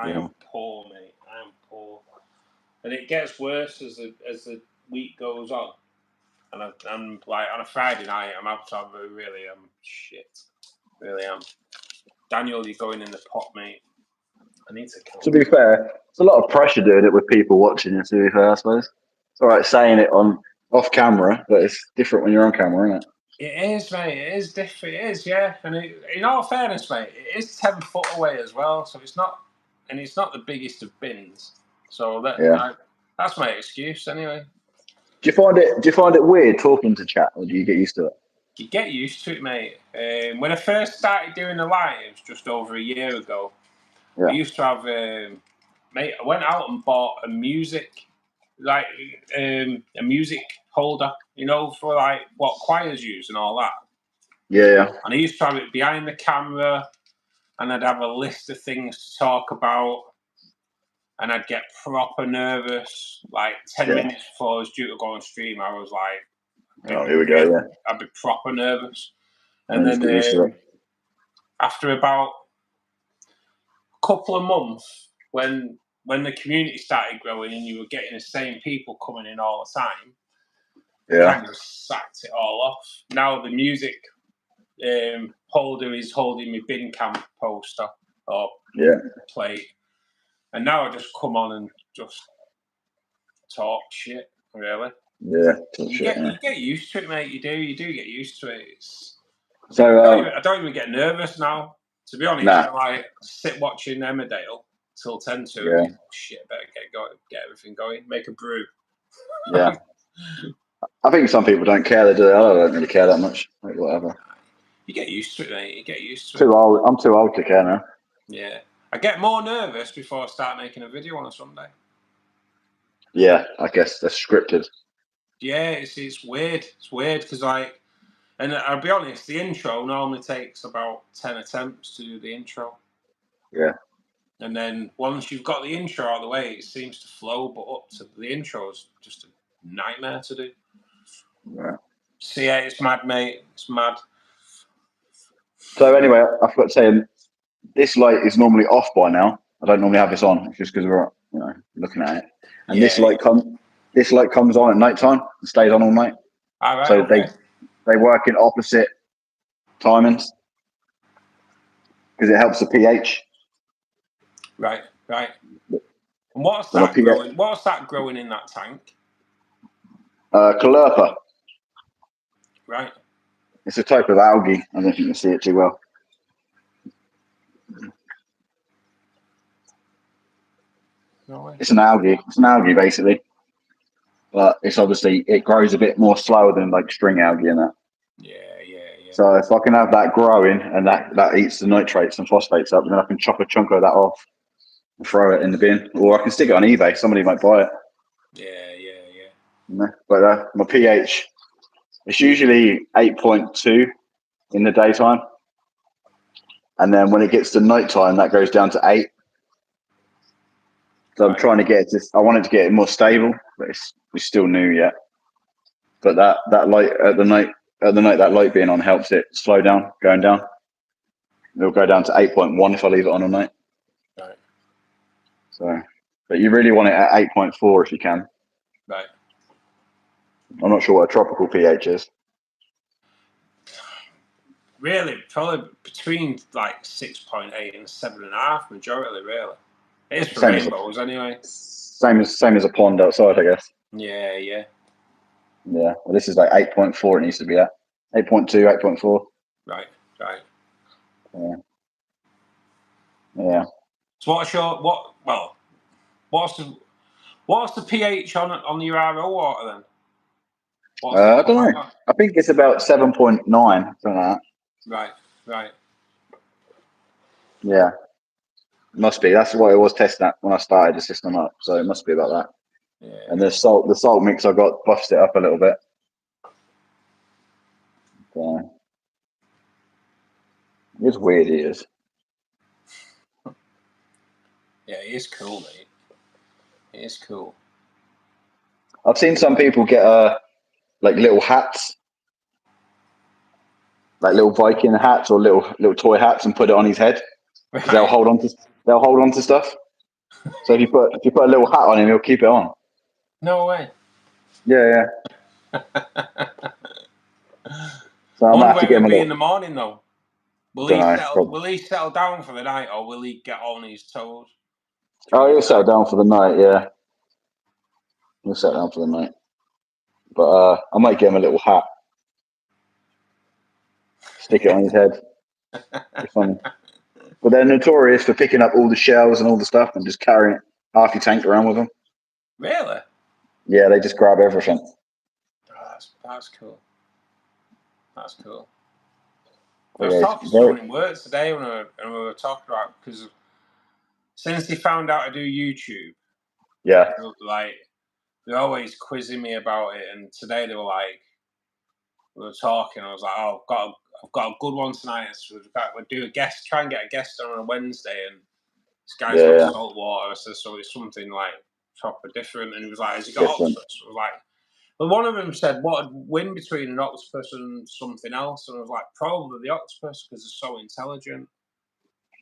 I am poor, mate. I am poor, and it gets worse as the week goes on. And I'm like on a Friday night, I'm absolutely really shit. Really am. Daniel, you're going in the pot, mate. I need to kill. To be fair, it's a lot of pressure doing it with people watching you. To be fair, I suppose it's all right saying it off camera, but it's different when you're on camera, isn't it? It is, mate. It is different. It is, yeah. And in all fairness, mate, it is 10 foot away as well. So it's not the biggest of bins. So that's my excuse anyway. Do you find it weird talking to chat, or do you get used to it? You get used to it, mate. When I first started doing the lives just over a year ago, I used to have, mate. I went out and bought a music holder, for like what choirs use and all that. Yeah. And I used to have it behind the camera, and I'd have a list of things to talk about, and I'd get proper nervous. Like 10 minutes before I was due to go on stream, I was like, Oh, here we go. Yeah. I'd be proper nervous. And Just get used to it. after about a couple of months, when the community started growing and you were getting the same people coming in all the time, kind of sacked it all off. Now the music holder is holding my bin camp poster or plate, and now I just come on and just talk shit. Really, you get used to it, mate. You do get used to it. I don't even get nervous now. To be honest, I like sit watching Emmerdale till 10 to. Yeah. Shit, better get everything going. Make a brew. Yeah. I think some people don't care. They do. I don't really care that much. Like, whatever. You get used to it, mate. You get used to it. I'm too old to care now. Yeah. I get more nervous before I start making a video on a Sunday. Yeah, I guess that's scripted. Yeah, it's weird. It's weird because and I'll be honest, the intro normally takes about 10 attempts to do the intro. Yeah. And then once you've got the intro out of the way, it seems to flow, but up to the intro is just a nightmare to do. Right. So yeah, it's mad, mate. It's mad. So anyway, I forgot to say, this light is normally off by now. I don't normally have this on, just because we're looking at it. And this light comes on at night time and stays on all night. All right, so they work in opposite timings because it helps the pH. Right. And what's that growing? What's that growing in that tank? Caulerpa. Right. It's a type of algae. I don't think you can see it too well. No way. It's an algae. It's an algae basically, but it's obviously it grows a bit more slower than like string algae and that. Yeah. So if I can have that growing and that eats the nitrates and phosphates up, then I can chop a chunk of that off and throw it in the bin, or I can stick it on eBay. Somebody might buy it. Yeah. But my pH, it's usually 8.2 in the daytime, and then when it gets to nighttime, that goes down to 8. So I'm trying to get it. I wanted to get it more stable, but it's still new yet. But that light at the night, that light being on helps it slow down, going down. It'll go down to 8.1 if I leave it on all night. Right. So, but you really want it at 8.4 if you can. Right. I'm not sure what a tropical pH is. Really, probably between like 6.8 and 7.5 majority. Really, it is for rainbows anyway. Same as a pond outside, I guess. Yeah. Yeah. Well, this is like 8.4. It needs to be at 8.2, 8.4. Right. Yeah. So what's the pH on your RO water then? I don't know. I think it's about 7.9, something like that. Right. Yeah. It must be. That's what it was testing at when I started the system up. So it must be about that. Yeah. And the salt mix I got buffed it up a little bit. So, it's weird, it is. Yeah, it is cool, mate. It is cool. I've seen some people get like little hats, like little Viking hats or little toy hats, and put it on his head. Right. They'll hold on to stuff. So if you put a little hat on him, he'll keep it on. No way. Yeah. So I'm gonna have to get him in the morning though. Will he settle down for the night, or will he get on his toes? Oh, he'll settle down for the night. Yeah, he'll settle down for the night. But I might get him a little hat, stick it on his head. It's funny. But they're notorious for picking up all the shells and all the stuff and just carrying half your tank around with them. Really? Yeah, they just grab everything. Oh, that's cool. That's cool. I was talking to someone in work today when we were talking about, because since they found out I do YouTube, like they're always quizzing me about it, and today they were like, we were talking. I was like, "Oh, I've got a good one tonight. So we'll do a guest, try and get a guest on a Wednesday." And this guy's got Yeah, salt water. I said, "So it's something like proper different." And he was like, "Has he got different. octopus?" I was like, well, one of them said, "What would win between an octopus and something else?" And I was like, "Probably the octopus because they're so intelligent."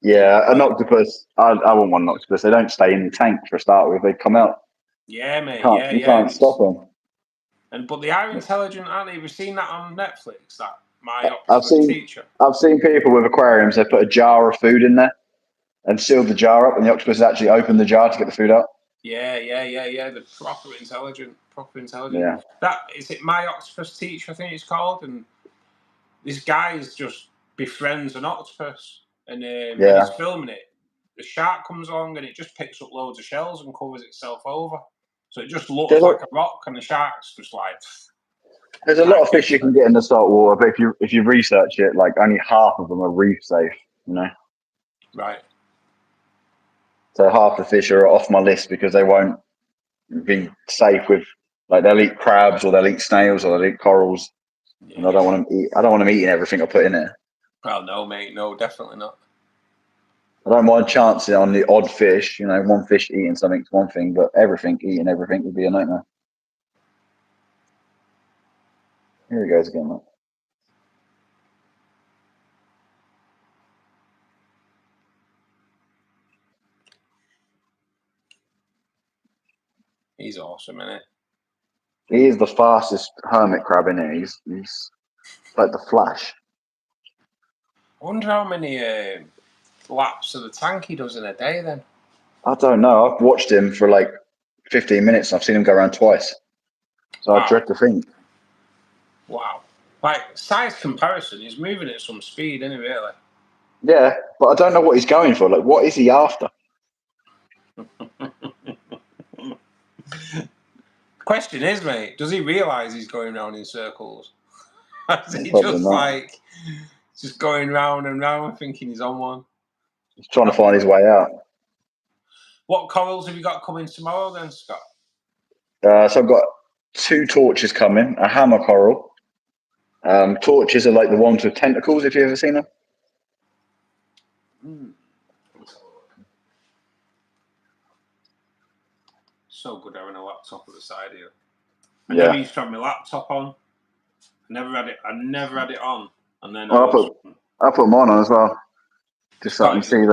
Yeah, an Like, octopus. I wouldn't want an octopus. They don't stay in the tank for a start with. They come out. yeah, mate, yeah, You yeah. can't stop them. But they are intelligent, aren't they? Have you seen that on Netflix? That My I've Octopus seen Teacher. I've seen people with aquariums. They put a jar of food in there and sealed the jar up, and the octopus actually opened the jar to get the food out. Yeah. They're proper intelligent. Proper intelligent. Yeah, That is it. My Octopus Teacher, I think it's called. And this guy is just befriends an octopus, and when yeah. he's filming it, the shark comes along and it just picks up loads of shells and covers itself over. So it just looks There's a, like a rock, and the shark's just like there's a lot can't of fish get you to can it. get in the salt water, but if you research it, like only half of them are reef safe. You know, Right. so half the fish are off my list because they won't be safe with. Like they'll eat crabs or they'll eat snails or they'll eat corals, and I Yeah. don't want them eat. I don't want them eating everything I put in it. Well, no, mate. No, definitely not. I don't mind chancing on the odd fish. You know, one fish eating something's one thing, but everything eating everything would be a nightmare. Here he goes again, mate. He's awesome, isn't He is the fastest hermit crab in it. He's like the Flash. I wonder how many laps of the tank he does in a day then. I don't know. I've watched him for like 15 minutes. And I've seen him go around twice. So I Wow. dread to think. Wow. Like, size comparison, he's moving at some speed, isn't he, really? Yeah, but I don't know what he's going for. Like, what is he after? Question is, mate, does he realise he's going round in circles? Is he Probably just not. like, just going round and round thinking he's on one? He's trying to find his way out. What corals have you got coming tomorrow then, Scott? So I've got 2 torches coming, a hammer coral. Torches are like the ones with tentacles, if you've ever seen them. So good having a laptop at the side here. I Yeah. never used to have my laptop on. I never had it on. And then Well, I'll put mine on as well, just so I can Scott, see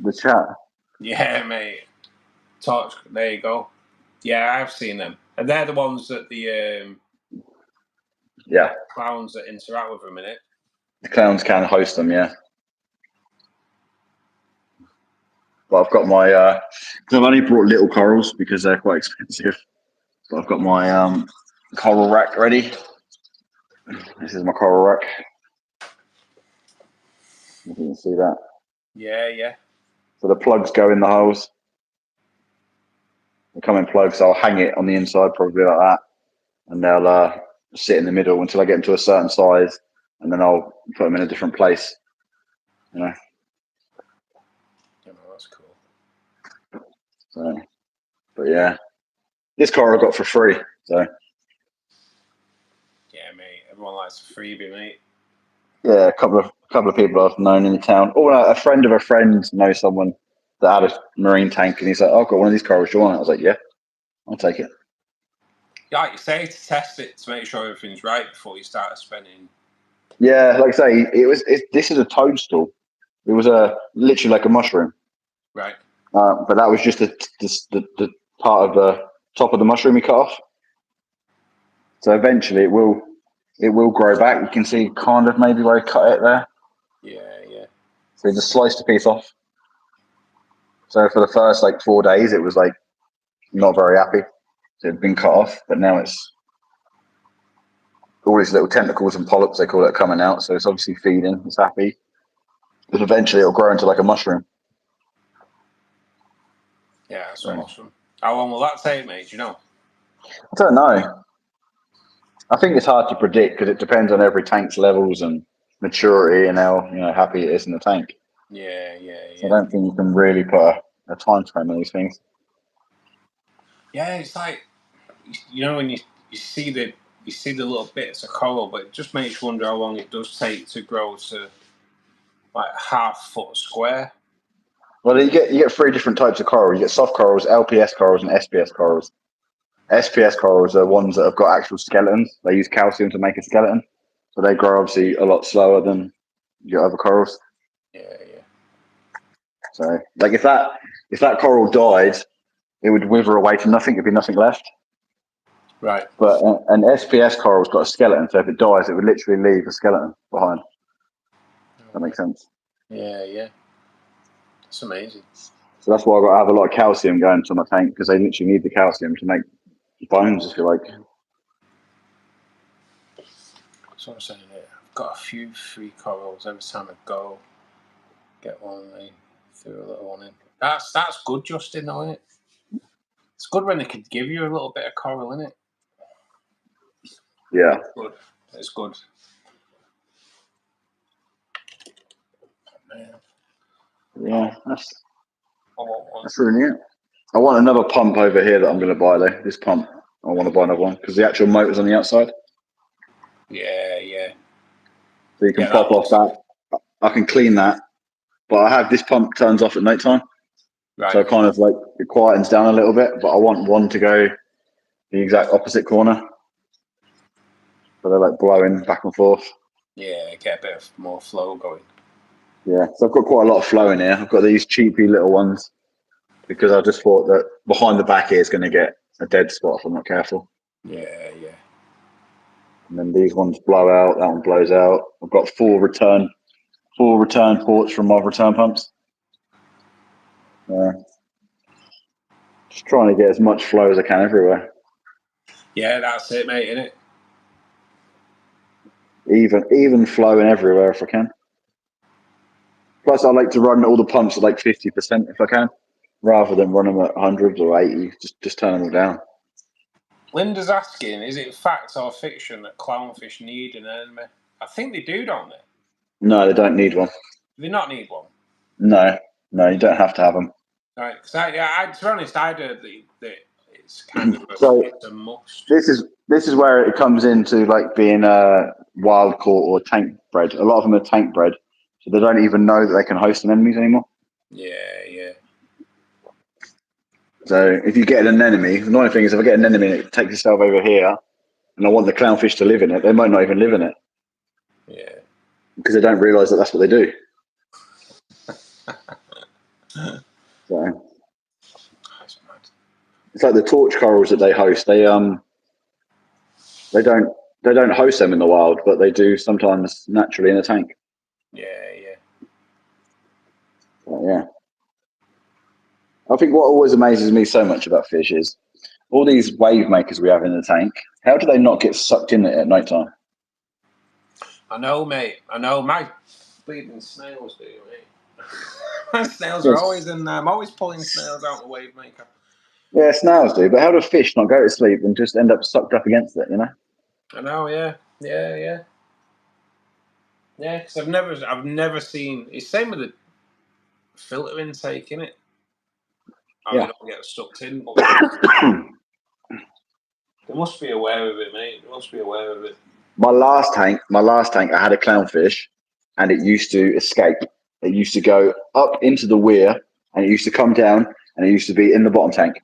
the chat. yeah, mate. Torch, there you go. Yeah, I've seen them. And they're the ones that the Yeah, clowns that interact with them in it. the clowns can host them. Yeah, but I've got my. Cause I've only brought little corals because they're quite expensive. But I've got my coral rack ready. This is my coral rack. If you can see that. Yeah. So the plugs go in the holes. They come in plugs. So I'll hang it on the inside, probably like that, and they'll sit in the middle until I get them to a certain size, and then I'll put them in a different place. You know. Yeah, man, that's cool. So, but yeah, this coral I got for free. So Yeah, mate. Everyone likes a freebie, mate. yeah, a couple of people I've known in the town. Oh, no, a friend of a friend knows someone that had a marine tank, and he's like, oh, "I've got one of these corals. Do you want it?" I was like, "Yeah, I'll take it." Yeah, like you say, to test it to make sure everything's right before you start spending. Yeah, like I say, this is a toadstool. It was literally like a mushroom, Right. but that was just the part of the top of the mushroom he cut off. So eventually it will grow back. You can see kind of maybe where he cut it there. Yeah. So he just sliced a piece off. So for the first like 4 days, it was like not very happy. So it'd been cut off, but now it's all these little tentacles and polyps, they call it, coming out. So it's obviously feeding. It's happy. But eventually it'll grow into like a mushroom. Yeah, that's So, awesome. How long will that take, mate? Do you know? I don't know. I think it's hard to predict because it depends on every tank's levels and maturity and how happy it is in the tank. Yeah. So I don't think you can really put a time frame on these things. Yeah, it's like, when you see the you see the little bits of coral, but it just makes you wonder how long it does take to grow to like ½ foot square. Well, you get 3 different types of coral. You get soft corals, LPS corals, and SPS corals. SPS corals are ones that have got actual skeletons. They use calcium to make a skeleton, so they grow obviously a lot slower than your other corals. Yeah. So, like if that coral died, it would wither away to nothing. There'd be nothing left. Right. But an SPS coral's got a skeleton, so if it dies, it would literally leave a skeleton behind. That makes sense. Yeah. It's amazing. So that's why I've got to have a lot of calcium going to my tank, because they literally need the calcium to make bones, if you like. That's what I'm saying here. I've got a few free corals every time I go. Get one, they threw a little one in. That's good, Justin, though, isn't it? It's good when they could give you a little bit of coral, isn't it? Yeah. Good. It's good. Man. Yeah, that's That's really it. I want another pump over here that I'm going to buy, though. This pump. I want to buy another one, because the actual motor's on the outside. Yeah. So you can pop off that. I can clean that. But I have this pump turns off at night time. Right. So kind of like it quietens down a little bit, but I want one to go the exact opposite corner. So they're like blowing back and forth. Yeah, get a bit of more flow going. Yeah, so I've got quite a lot of flow in here. I've got these cheapy little ones because I just thought that behind the back here is going to get a dead spot if I'm not careful. Yeah. And then these ones blow out, that one blows out. I've got 4 return ports from my return pumps. Just trying to get as much flow as I can everywhere. Yeah, that's it, mate, isn't it? Even flowing everywhere if I can. Plus, I like to run all the pumps at like 50% if I can, rather than run them at 100s or 80. Just turn them all down. Linda's asking, is it fact or fiction that clownfish need an enemy? I think they do, don't they? No, they don't need one. Do they not need one? No, you don't have to have them. Right, because to be honest, I heard that it's kind of it's a must. This is where it comes into like being a wild caught or tank bred. A lot of them are tank bred, so they don't even know that they can host enemies anymore. Yeah. So if you get an enemy, the annoying thing is if I get an enemy and it takes itself over here, and I want the clownfish to live in it, they might not even live in it. Yeah. Because they don't realise that that's what they do. So it's like the torch corals that they host. They don't host them in the wild, but they do sometimes naturally in a tank. Yeah. But yeah. I think what always amazes me so much about fish is all these wave makers we have in the tank. How do they not get sucked in it at night time? I know, mate. I know. My bleeding snails do, mate. My snails are always in there. I'm always pulling snails out the wave maker. Yeah, snails do, but how do fish not go to sleep and just end up sucked up against it, you know? I know, yeah. Yeah, because I've never seen. It's same with the filter intake, innit? How they don't get sucked in. But they must be aware of it, mate. They must be aware of it. My last tank, I had a clownfish, and it used to escape. It used to go up into the weir, and it used to come down, and it used to be in the bottom tank.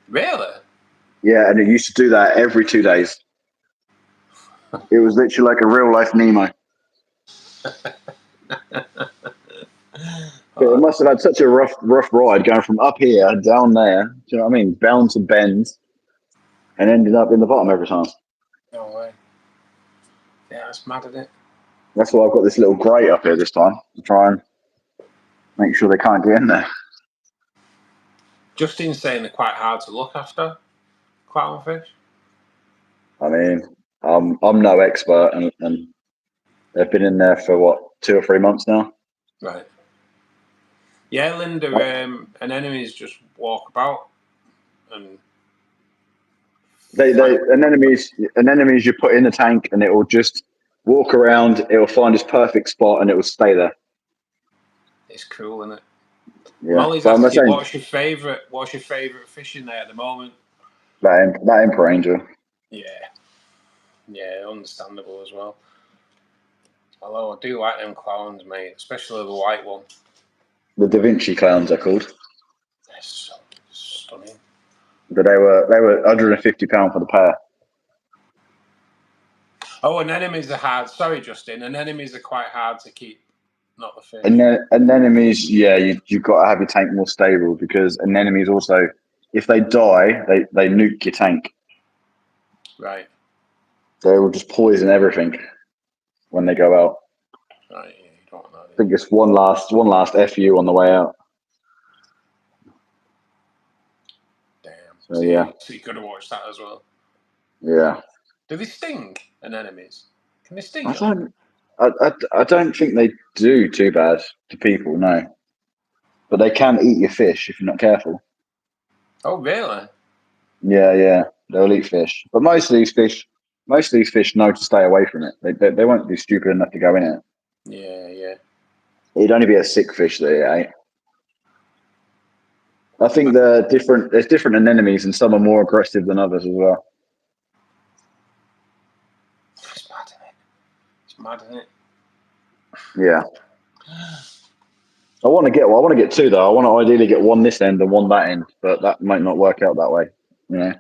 Really? Yeah, and it used to do that every 2 days. It was literally like a real life Nemo. But it must have had such a rough ride going from up here down there. Do you know what I mean? Bounds and bends, and ended up in the bottom every time. No way. Yeah, that's mad, isn't it? That's why I've got this little grate up here this time to try and make sure they can't get in there. Justin's saying they're quite hard to look after, clownfish. I mean, I'm no expert, and they've been in there for what, 2 or 3 months now. Right. Yeah, Linda. Anemones just walk about, and anemones you put in the tank, and it will just walk around. It will find its perfect spot, and it will stay there. It's cool, isn't it? Yeah. Molly's asking, what's your favourite fish in there at the moment? That emperor angel. Yeah. Yeah, understandable as well. Although I do like them clowns, mate, especially the white one. The Da Vinci clowns are called. They're so stunning. But they were £150 for the pair. Oh, anemones are hard. Sorry, Justin. Anemones are quite hard to keep, not the fish. Anemones, yeah, you've got to have your tank more stable because anemones also, if they die, they nuke your tank. Right. They will just poison everything when they go out. Right, yeah, you don't want that. I think it's one last FU on the way out. Damn. So yeah. So you got to watch that as well. Yeah. Do they sting, anemones? Can they sting? I don't think they do too bad to people, no. But they can eat your fish if you're not careful. Oh, really? Yeah, they'll eat fish. But most of these fish know to stay away from it. They won't be stupid enough to go in it. Yeah. It'd only be a sick fish that it ate. I think there's different anemones, and some are more aggressive than others as well. It's mad, isn't it? Yeah. I want to get two though. I want to ideally get one this end and one that end, but that might not work out that way. Yeah.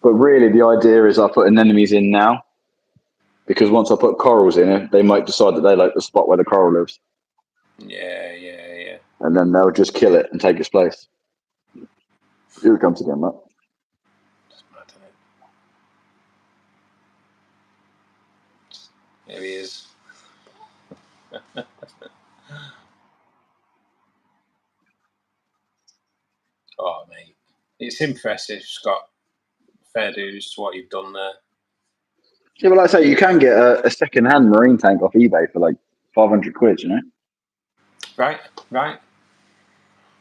But really, the idea is I put anemones in now because once I put corals in it, they might decide that they like the spot where the coral lives. Yeah. And then they'll just kill it and take its place. Here it comes again, Matt. It's mad, isn't it? There he is. Oh, mate. It's impressive, Scott. Fair dues to what you've done there. Yeah, but like I say, you can get a second-hand marine tank off eBay for like 500 quid. You know. Right.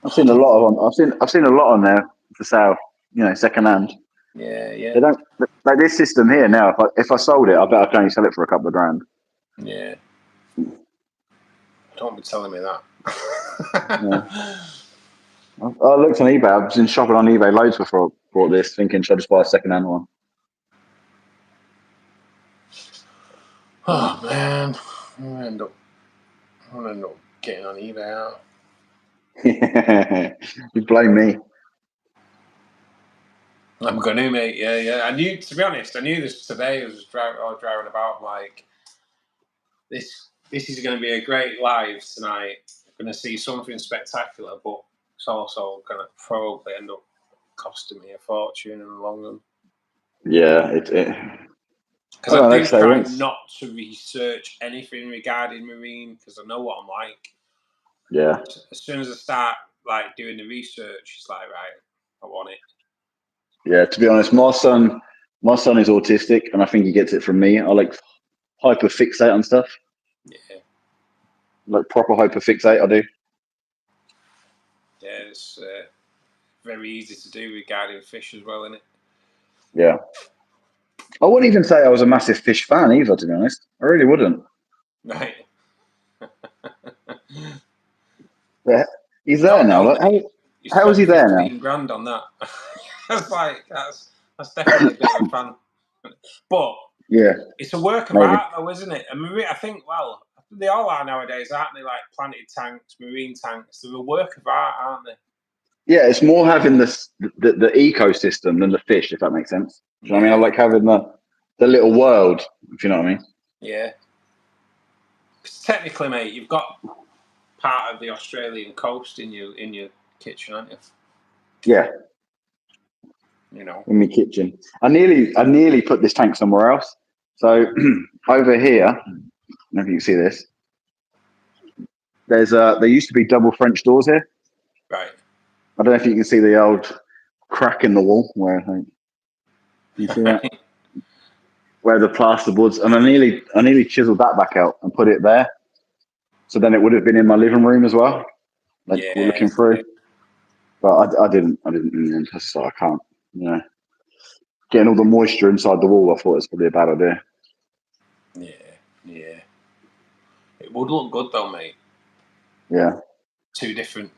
I've seen a lot on there for sale. You know, second-hand. Yeah. They don't like this system here now. If I sold it, I bet I can only sell it for a couple of grand. Yeah. Don't be telling me that. Yeah. I looked on eBay. I've been shopping on eBay loads before I bought this, thinking should I just buy a second-hand one? Oh man, I'm gonna end up getting on eBay out. You blame me. I'm gonna, mate. Yeah. I knew, to be honest, I knew this today. I was driving about. I'm like, this is going to be a great live tonight. I'm going to see something spectacular, but it's also going to probably end up costing me a fortune in the long run. Yeah, Because I do try not to research anything regarding marine because I know what I'm like. Yeah. As soon as I start like doing the research, it's like, right, I want it. Yeah, to be honest, my son is autistic, and I think he gets it from me. I like hyperfixate on stuff. Yeah. Like proper hyperfixate, I do. Yeah, it's very easy to do regarding fish as well, isn't it? Yeah. I wouldn't even say I was a massive fish fan either, to be honest. I really wouldn't. Right. Yeah, he's there now. Like, how is he there now? 15 grand on that. That's like that's definitely a bit of a fan. But yeah, it's a work of art though, isn't it? And I think, well, they all are nowadays, aren't they? Like planted tanks, marine tanks. They're a work of art, aren't they? Yeah, it's more having the ecosystem than the fish, if that makes sense. Do you know what I mean? I like having the little world, if you know what I mean. Yeah. Because technically, mate, you've got part of the Australian coast in your kitchen, aren't you? Yeah. You know. In my kitchen. I nearly put this tank somewhere else. So over here, I don't know if you can see this. There used to be double French doors here. Right. I don't know if you can see the old crack in the wall where I think you see that? Where the plasterboards, and I nearly chiseled that back out and put it there. So then it would have been in my living room as well. Like we're looking through. But I didn't in the end. So I can't, you know. Getting all the moisture inside the wall, I thought it was probably a bad idea. Yeah. It would look good though, mate. Yeah. Two different.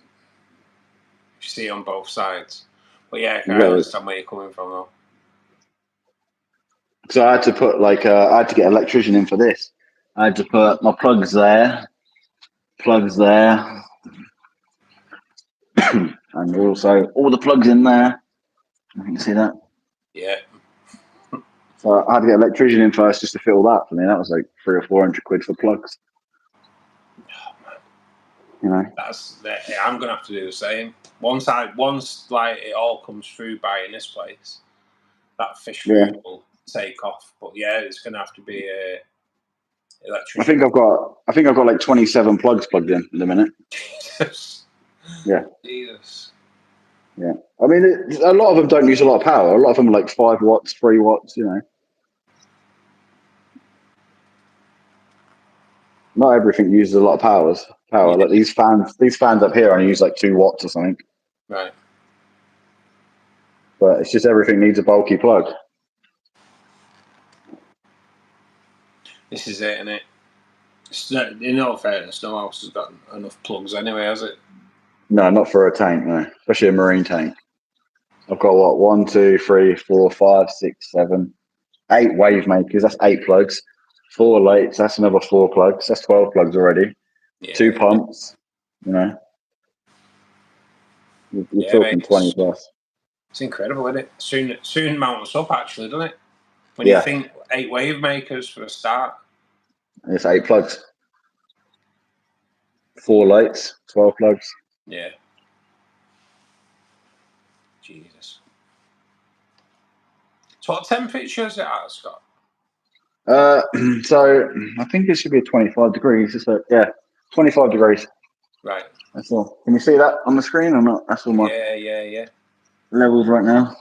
You see it on both sides. But yeah, I understand where you're coming from though. So I had to put I had to get an electrician in for this. I had to put my plugs there, and also all the plugs in there. You can see that. Yeah. So I had to get an electrician in first just to fit all that for me. That was like 300 or 400 quid for plugs. You know. I'm gonna have to do the same. Once like it all comes through buying this place, that fish food will take off. But yeah, it's gonna have to be a electrician. I think I've got like 27 plugs plugged in at the minute. Jesus. Yeah. Jesus. Yeah. I mean, a lot of them don't use a lot of power. A lot of them are like 5 watts, 3 watts. You know. Not everything uses a lot of power. Yeah. Like these fans up here only use like 2 watts or something. Right. But it's just everything needs a bulky plug. This is it, isn't it? In all fairness, no house has got enough plugs anyway, has it? No, not for a tank, no. Especially a marine tank. I've got what? 1, 2, 3, 4, 5, 6, 7, 8 wave makers. That's 8 plugs. 4 lights. That's another 4 plugs. That's 12 plugs already. Yeah. 2 pumps. You know, you're talking mate, 20 plus. It's incredible, isn't it? Soon mounts up, actually, doesn't it? When Yeah. you think 8 wave makers for a start. It's 8 plugs. 4 lights. 12 plugs. Yeah. Jesus. So what temperature is it at, Scott? So I think it should be 25 degrees. It's 25 degrees. Right. That's all. Can you see that on the screen or not? That's all my Yeah. levels right now.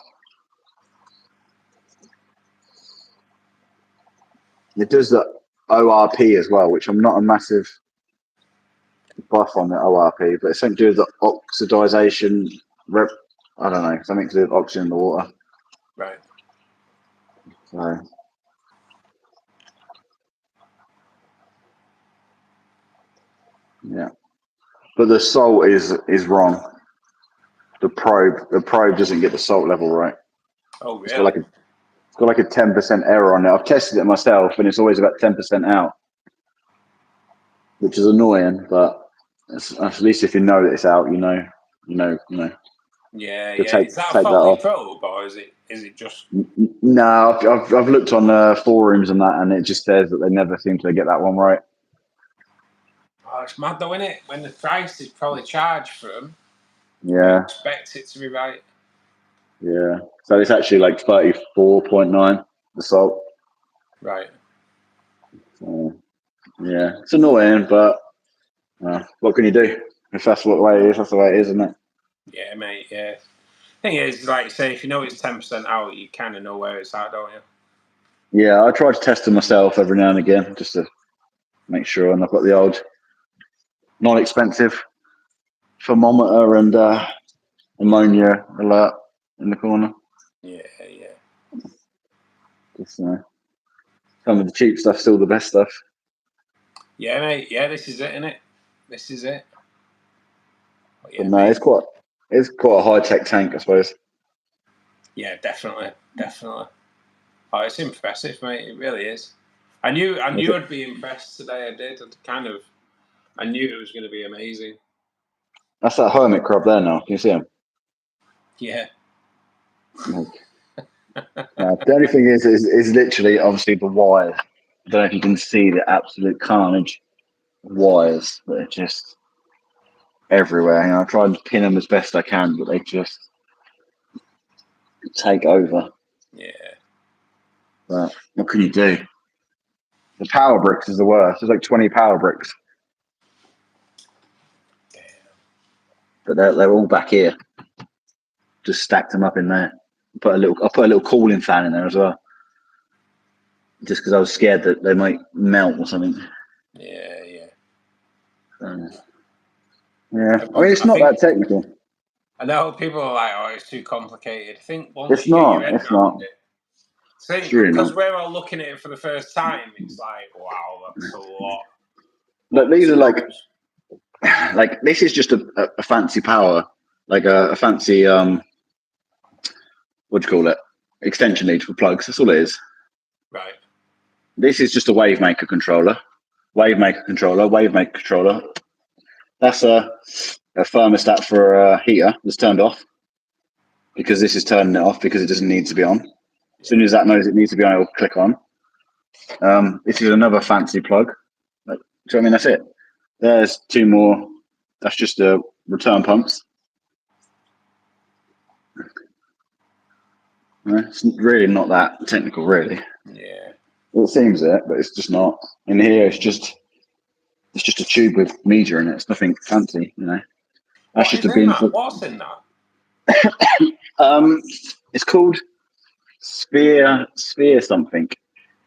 It does the ORP as well, which I'm not a massive buff on the ORP, but it's something to do with the oxidization. I don't know, something to do with oxygen in the water. Right. So, yeah, but the salt is wrong. The probe doesn't get the salt level right. Oh, It's got really? like a 10% error on it. I've tested it myself, and it's always about 10% out, which is annoying. But at least if you know that it's out, you know. Yeah. To take Is that a that faulty off. probe, or is it just? No, I've looked on forums and that, and it just says that they never seem to get that one right. Oh, it's mad though, isn't it? When the price is probably charged for them, you Yeah, expect it to be right. yeah. So it's actually like 34.9 the salt. Right. So, yeah, it's annoying, but what can you do? If that's what the way it is, that's the way it is, isn't it? Yeah, mate. Yeah. Thing is, like you say, if you know it's 10% out, you kind of know where it's at, don't you? Yeah, I try to test them myself every now and again just to make sure, and I've got the old non-expensive thermometer and ammonia alert in the corner. Yeah. Just some of the cheap stuff, still the best stuff. Yeah, mate. Yeah, this is it, isn't it? This is it. But yeah, But no, mate. it's quite a high tech tank, I suppose. Yeah, definitely. Oh, it's impressive, mate. It really is. I knew I'd be impressed today. I did. I knew it was going to be amazing. That's that hermit crab there now. Can you see him? Yeah. The only thing is literally obviously the wires. I don't know if you can see the absolute carnage wires that are just everywhere. I try and pin them as best I can, but they just take over. Yeah. But what can you do? The power bricks is the worst. There's like 20 power bricks. Damn. But they're all back here. Just stacked them up in there. I put a little cooling fan in there as well. Just because I was scared that they might melt or something. Yeah. Yeah. I mean, it's not that technical. I know people are like, "Oh, it's too complicated." I think once It's you get your not. head It's around not. it, It's really because not. we're all looking at it for the first time, it's like, wow, that's a lot. But these are like this is just a fancy power, like a fancy what do you call it? Extension lead for plugs. That's all it is. Right. This is just a wave maker controller. Wave maker controller. That's a thermostat for a heater that's turned off, because this is turning it off because it doesn't need to be on. As soon as that knows it needs to be on, it will click on. This is another fancy plug. So I mean, that's it. There's two more. That's just return pumps. It's really not that technical, really. Yeah. It seems it, but it's just not. In here, it's just a tube with media in it. It's nothing fancy, you know. That's What just is a in bin. that? What's in that? It's called sphere something.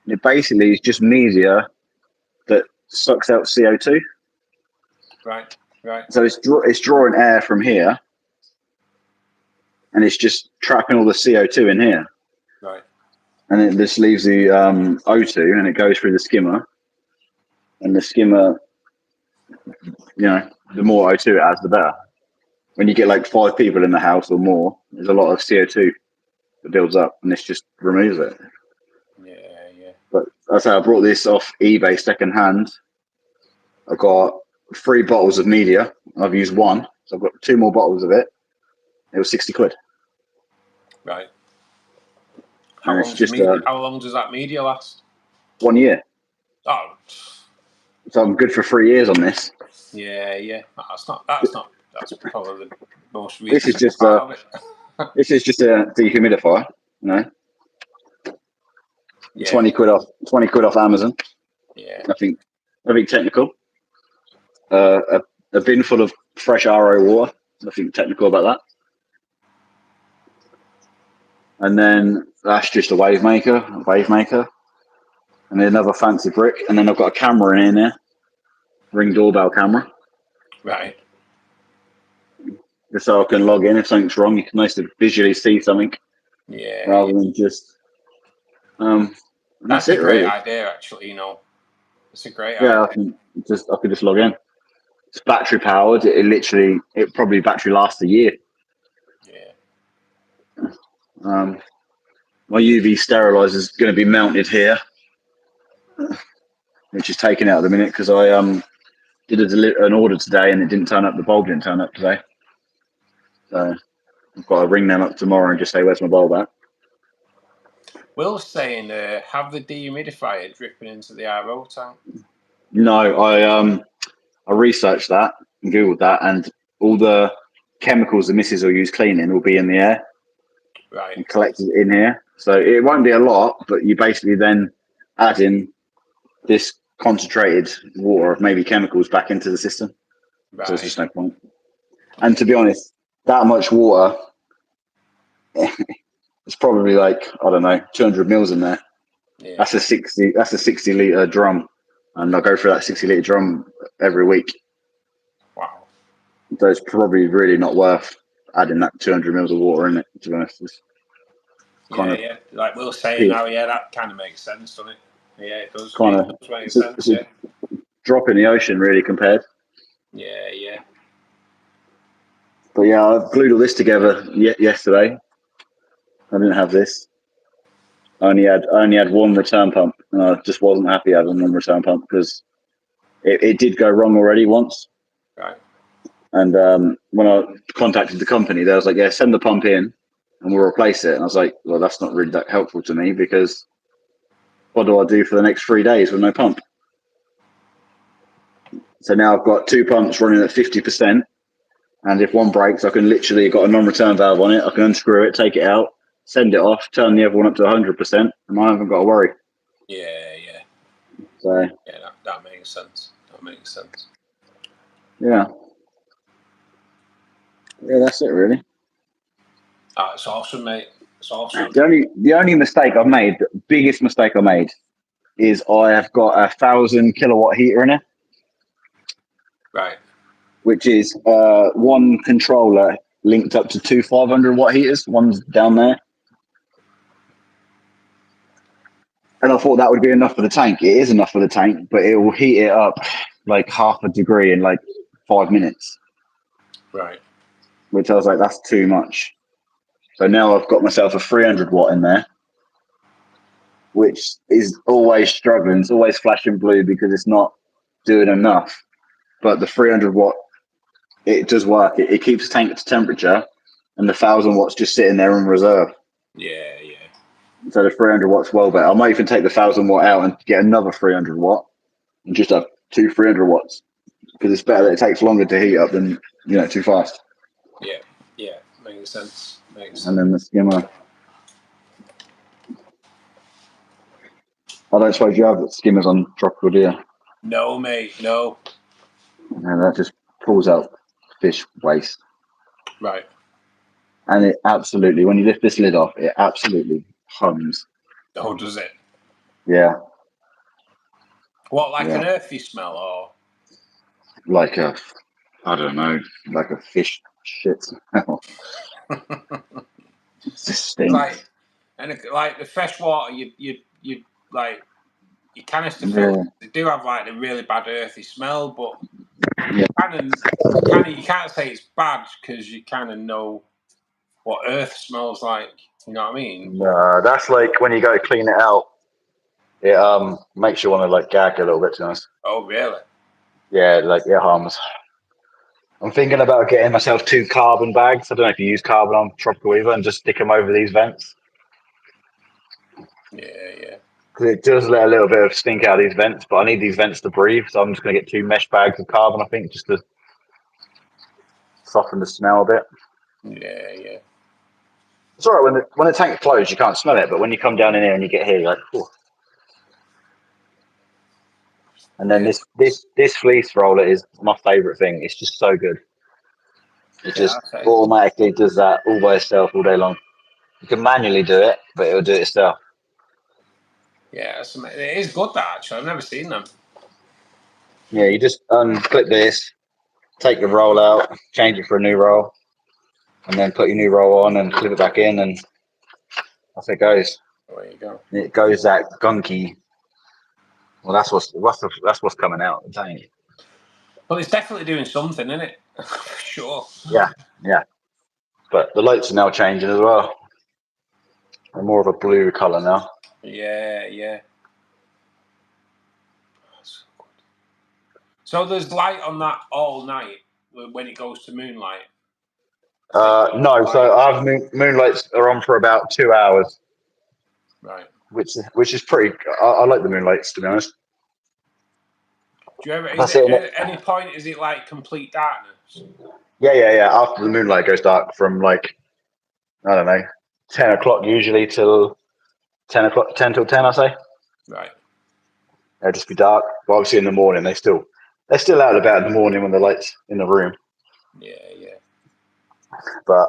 It basically is just media that sucks out CO2. Right. Right. So it's drawing air from here, and it's just trapping all the CO2 in here. Right. And it just leaves the O2, and it goes through the skimmer. And the skimmer, you know, the more O2 it has, the better. When you get like 5 people in the house or more, there's a lot of CO2 that builds up, and this just removes it. Yeah. Yeah. But that's how I brought this off eBay second hand. I've got 3 bottles of media. I've used 1, so I've got 2 more bottles of it. It was 60 quid. Right. And it's just How long does that media last? 1 year. Oh. So I'm good for 3 years on this. Yeah. Yeah. That's probably the most This is reasonable just part of it. this is just a dehumidifier, you know. Yeah. 20 quid off Amazon. Yeah. Nothing technical. A bin full of fresh RO water. Nothing technical about that. And then that's just a wave maker, and then another fancy brick. And then I've got a camera in there, Ring doorbell camera, Right. just so I can log in if something's wrong. You can nicely visually see something, Yeah. rather than just. That's a it, great really. idea, actually. You know, it's a great Yeah, idea. I could just log in. It's battery powered. It probably battery lasts a year. Yeah. My UV sterilizer is going to be mounted here, which is taken out at the minute because I did an order today and it didn't turn up. The bulb didn't turn up today, so I've got to ring them up tomorrow and just say, "Where's my bulb at?" Will's saying, have the dehumidifier dripping into the RO tank. No, I researched that and googled that, and all the chemicals the missus will use cleaning will be in the air. Right. And collected in here. So it won't be a lot, but you basically then add in this concentrated water of maybe chemicals back into the system. Right. So there's just no point. And to be honest, that much water, it's probably like, I don't know, 200 mils in there. Yeah. That's a 60 litre drum. And I go through that 60 litre drum every week. Wow. So it's probably really not worth adding that 200 mils of water in it, to be honest. Yeah. Like Will's saying now, that kind of makes sense, doesn't it? Yeah, it does. It does make sense. It's a drop in the ocean, really, compared. Yeah. But yeah, I glued all this together yesterday. I didn't have this. I only had 1 return pump, and I just wasn't happy having 1 return pump because it did go wrong already once. Right. And when I contacted the company, they was like, "Yeah, send the pump in, and we'll replace it." And I was like, "Well, that's not really that helpful to me because what do I do for the next 3 days with no pump?" So now I've got 2 pumps running at 50%, and if one breaks, I can literally got a non-return valve on it. I can unscrew it, take it out, send it off, turn the other one up to 100%, and I haven't got to worry. Yeah. So yeah, that makes sense. Yeah, that's it really. It's awesome, mate. It's awesome. The only mistake I've made, the biggest mistake I made, is I have got a 1,000 kilowatt heater in it. Right. Which is one controller linked up to 2 500 watt heaters. One's down there. And I thought that would be enough for the tank. It is enough for the tank, but it will heat it up like 0.5 degree in like 5 minutes. Right. Which I was like, that's too much. So now I've got myself a 300 watt in there. which is always struggling. It's always flashing blue because it's not doing enough. But the 300 watt, it does work. It keeps the tank to temperature, and the 1,000 watts just sitting there in reserve. Yeah, yeah. So the 300 watts well better. I might even take the 1,000 watt out and get another 300 watt and just have two 300 watts because it's better that it takes longer to heat up than too fast. Yeah, yeah. Makes sense. Makes And sense. then the skimmer. I don't suppose you have skimmers on tropical, do you? No, mate. No. And that just pulls out fish waste. Right. And it absolutely, when you lift this lid off, it absolutely hums. Oh, does it? Yeah. What, like Yeah. an earthy smell, or? Like I don't know, like a fish shit smell. It just stinks. Like the fresh water, you like your canister Yeah. filters. They do have like a really bad earthy smell, but Yeah. you can't say it's bad because you kind of know what earth smells like. You know what I mean? No, that's like when you go clean it out, it makes you want to like gag a little bit, to be honest. Oh, really? Yeah, like it harms. I'm thinking about getting myself 2 carbon bags. I don't know if you use carbon on tropical weaver and just stick them over these vents. Yeah, yeah. Because it does let a little bit of stink out of these vents, but I need these vents to breathe, so I'm just going to get 2 mesh bags of carbon, I think, just to soften the smell a bit. Yeah, yeah. It's all right when the tank's closed, you can't smell it, but when you come down in here and you get here, you're like, oh. And then Yeah, this fleece roller is my favourite thing. It's just so good. It yeah, just okay. automatically does that all by itself all day long. You can manually do it, but it'll do it itself. Yeah, it is good, that, actually. I've never seen them. Yeah, you just unclip this, take the roll out, change it for a new roll, and then put your new roll on and clip it back in, and off it goes. There you go. It goes that gunky. Well, that's what's coming out. I'm telling you. Well, it's definitely doing something, isn't it? For sure. Yeah, yeah. But the lights are now changing as well. They're more of a blue color now. Yeah, yeah. So there's light on that all night when it goes to moonlight. No, so our moonlights are on for about 2 hours, Right. which is pretty. I like the moonlights, to be honest. Do you ever? Is That's it it. at any point? Is it like complete darkness? Yeah. After the moonlight goes dark, from like I don't know, 10 o'clock usually till 10 o'clock, 10 till 10, I say. Right. It'll just be dark. But obviously in the morning they're still out and about in the morning when the lights in the room. Yeah, yeah. But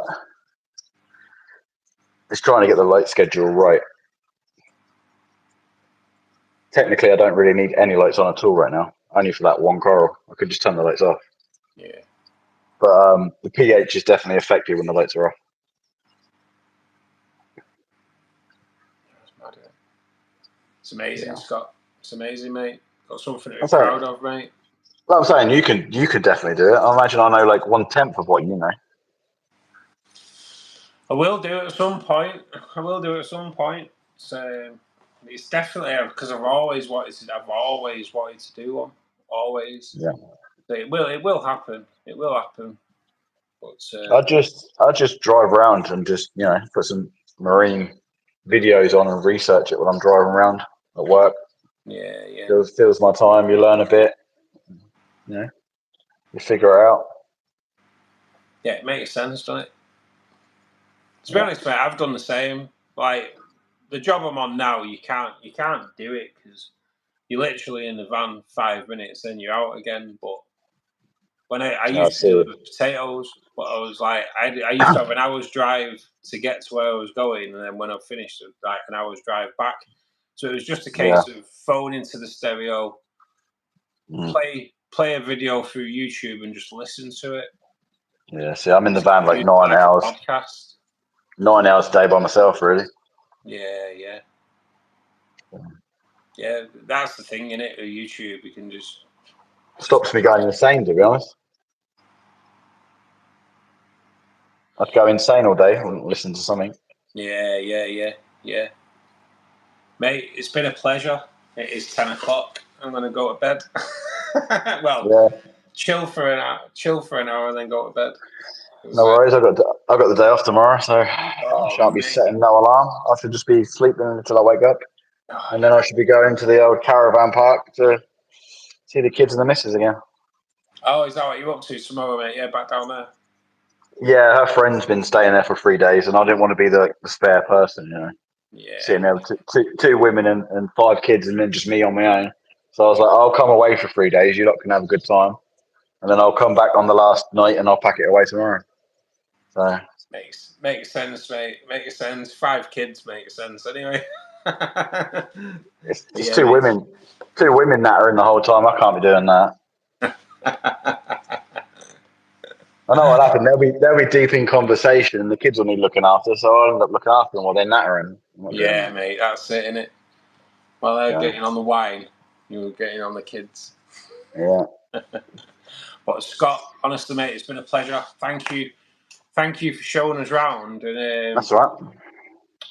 it's trying to get the light schedule right. Technically, I don't really need any lights on at all right now. Only for that one coral. I could just turn the lights off. Yeah. But the pH is definitely affected when the lights are off. That's mad, isn't it? It's amazing, Yeah. Scott. It's amazing, mate. Got something to be I'm saying, proud of, mate. well, I'm saying you could definitely do it. I imagine I know like 1/10 of what you know. I will do it at some point. So it's definitely because I've always wanted to. I've always wanted to do one. Always. Yeah. So it will happen. It will happen. But I just drive around and just put some marine videos on and research it when I'm driving around at work. yeah, yeah. Fills my time. You learn a bit. You figure it out. Yeah, it makes sense, doesn't it? To be Yeah. honest, mate, I've done the same. Like the job I'm on now, you can't do it because you're literally in the van 5 minutes, then you're out again. But when I I used to do see. it with potatoes, but I was like, I used to have an hour's drive to get to where I was going, and then when I finished, like an hour's drive back. So it was just a Yeah. case of phone into the stereo, Mm. play a video through YouTube, and just listen to it. Yeah. See, I'm in the Listen van to like it 9 hours. a podcast. 9 hours a day by myself, really. Yeah, yeah. Yeah, that's the thing, innit? With YouTube, you can just Stops me going insane, to be honest. I'd go insane all day and listen to something. yeah. Mate, it's been a pleasure. It is 10 o'clock. I'm going to go to bed. Well, Yeah. chill for an hour, and then go to bed. No worries. I've got the day off tomorrow, so I shan't be mate. setting no alarm. I should just be sleeping until I wake up, and then I should be going to the old caravan park to see the kids and the missus again. Oh, is that what you're up to tomorrow, mate? Yeah, back down there. Yeah, her friend's been staying there for 3 days, and I didn't want to be the spare person, you know. Yeah. Sitting there with two women and 5 kids, and then just me on my own. So I was like, I'll come away for 3 days. You lot can have a good time, and then I'll come back on the last night, and I'll pack it away tomorrow. So makes sense, mate. Makes sense. 5 kids makes sense anyway. it's just two women nattering the whole time. I can't be doing that. I know what happened. They'll be deep in conversation, and the kids will need looking after. So I'll end up looking after them while they're nattering. Yeah, mate, that's it, innit? While they're getting on the wine, you're getting on the kids. Yeah. But Scott, honestly, mate, it's been a pleasure. Thank you for showing us round. And That's all right.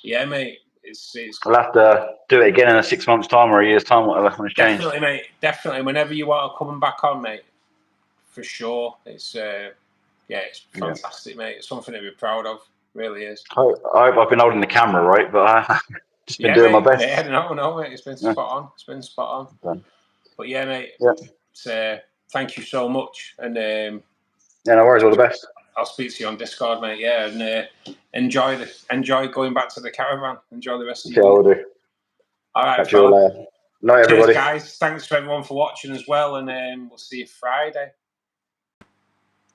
Yeah, mate. It's I'll have to do it again in 6 months' time or a year's time, whatever when it's changed. Definitely, mate. Definitely. Whenever you are coming back on, mate, for sure. It's it's fantastic, mate. It's something to be proud of. Really is. I hope I've been holding the camera right, but I've just been doing mate, my best. Yeah, no, mate. It's been spot on. It's been spot on. But yeah, mate. Yeah. It's, thank you so much, and yeah, no worries. All the best. I'll speak to you on Discord, mate. Yeah, and enjoy going back to the caravan. Enjoy the rest of your week. I will do. All right, catch you all later. Night, everybody. Cheers, guys. Thanks for everyone for watching as well, and we'll see you Friday.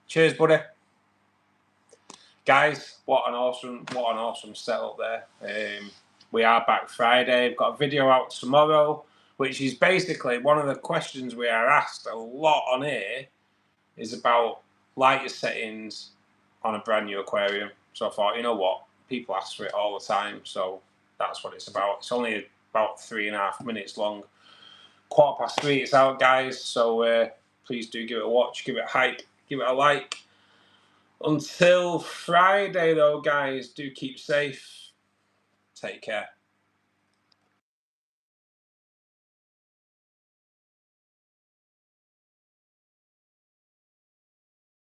Cheers, buddy. Guys, what an awesome setup there. We are back Friday. We've got a video out tomorrow, which is basically one of the questions we are asked a lot on here is about lighter settings on a brand new aquarium. So I thought, you know what? People ask for it all the time, so that's what it's about. It's only about 3.5 minutes long. 3:15 it's out, guys, so please do give it a watch, give it a hype, give it a like. Until Friday, though, guys, do keep safe. Take care.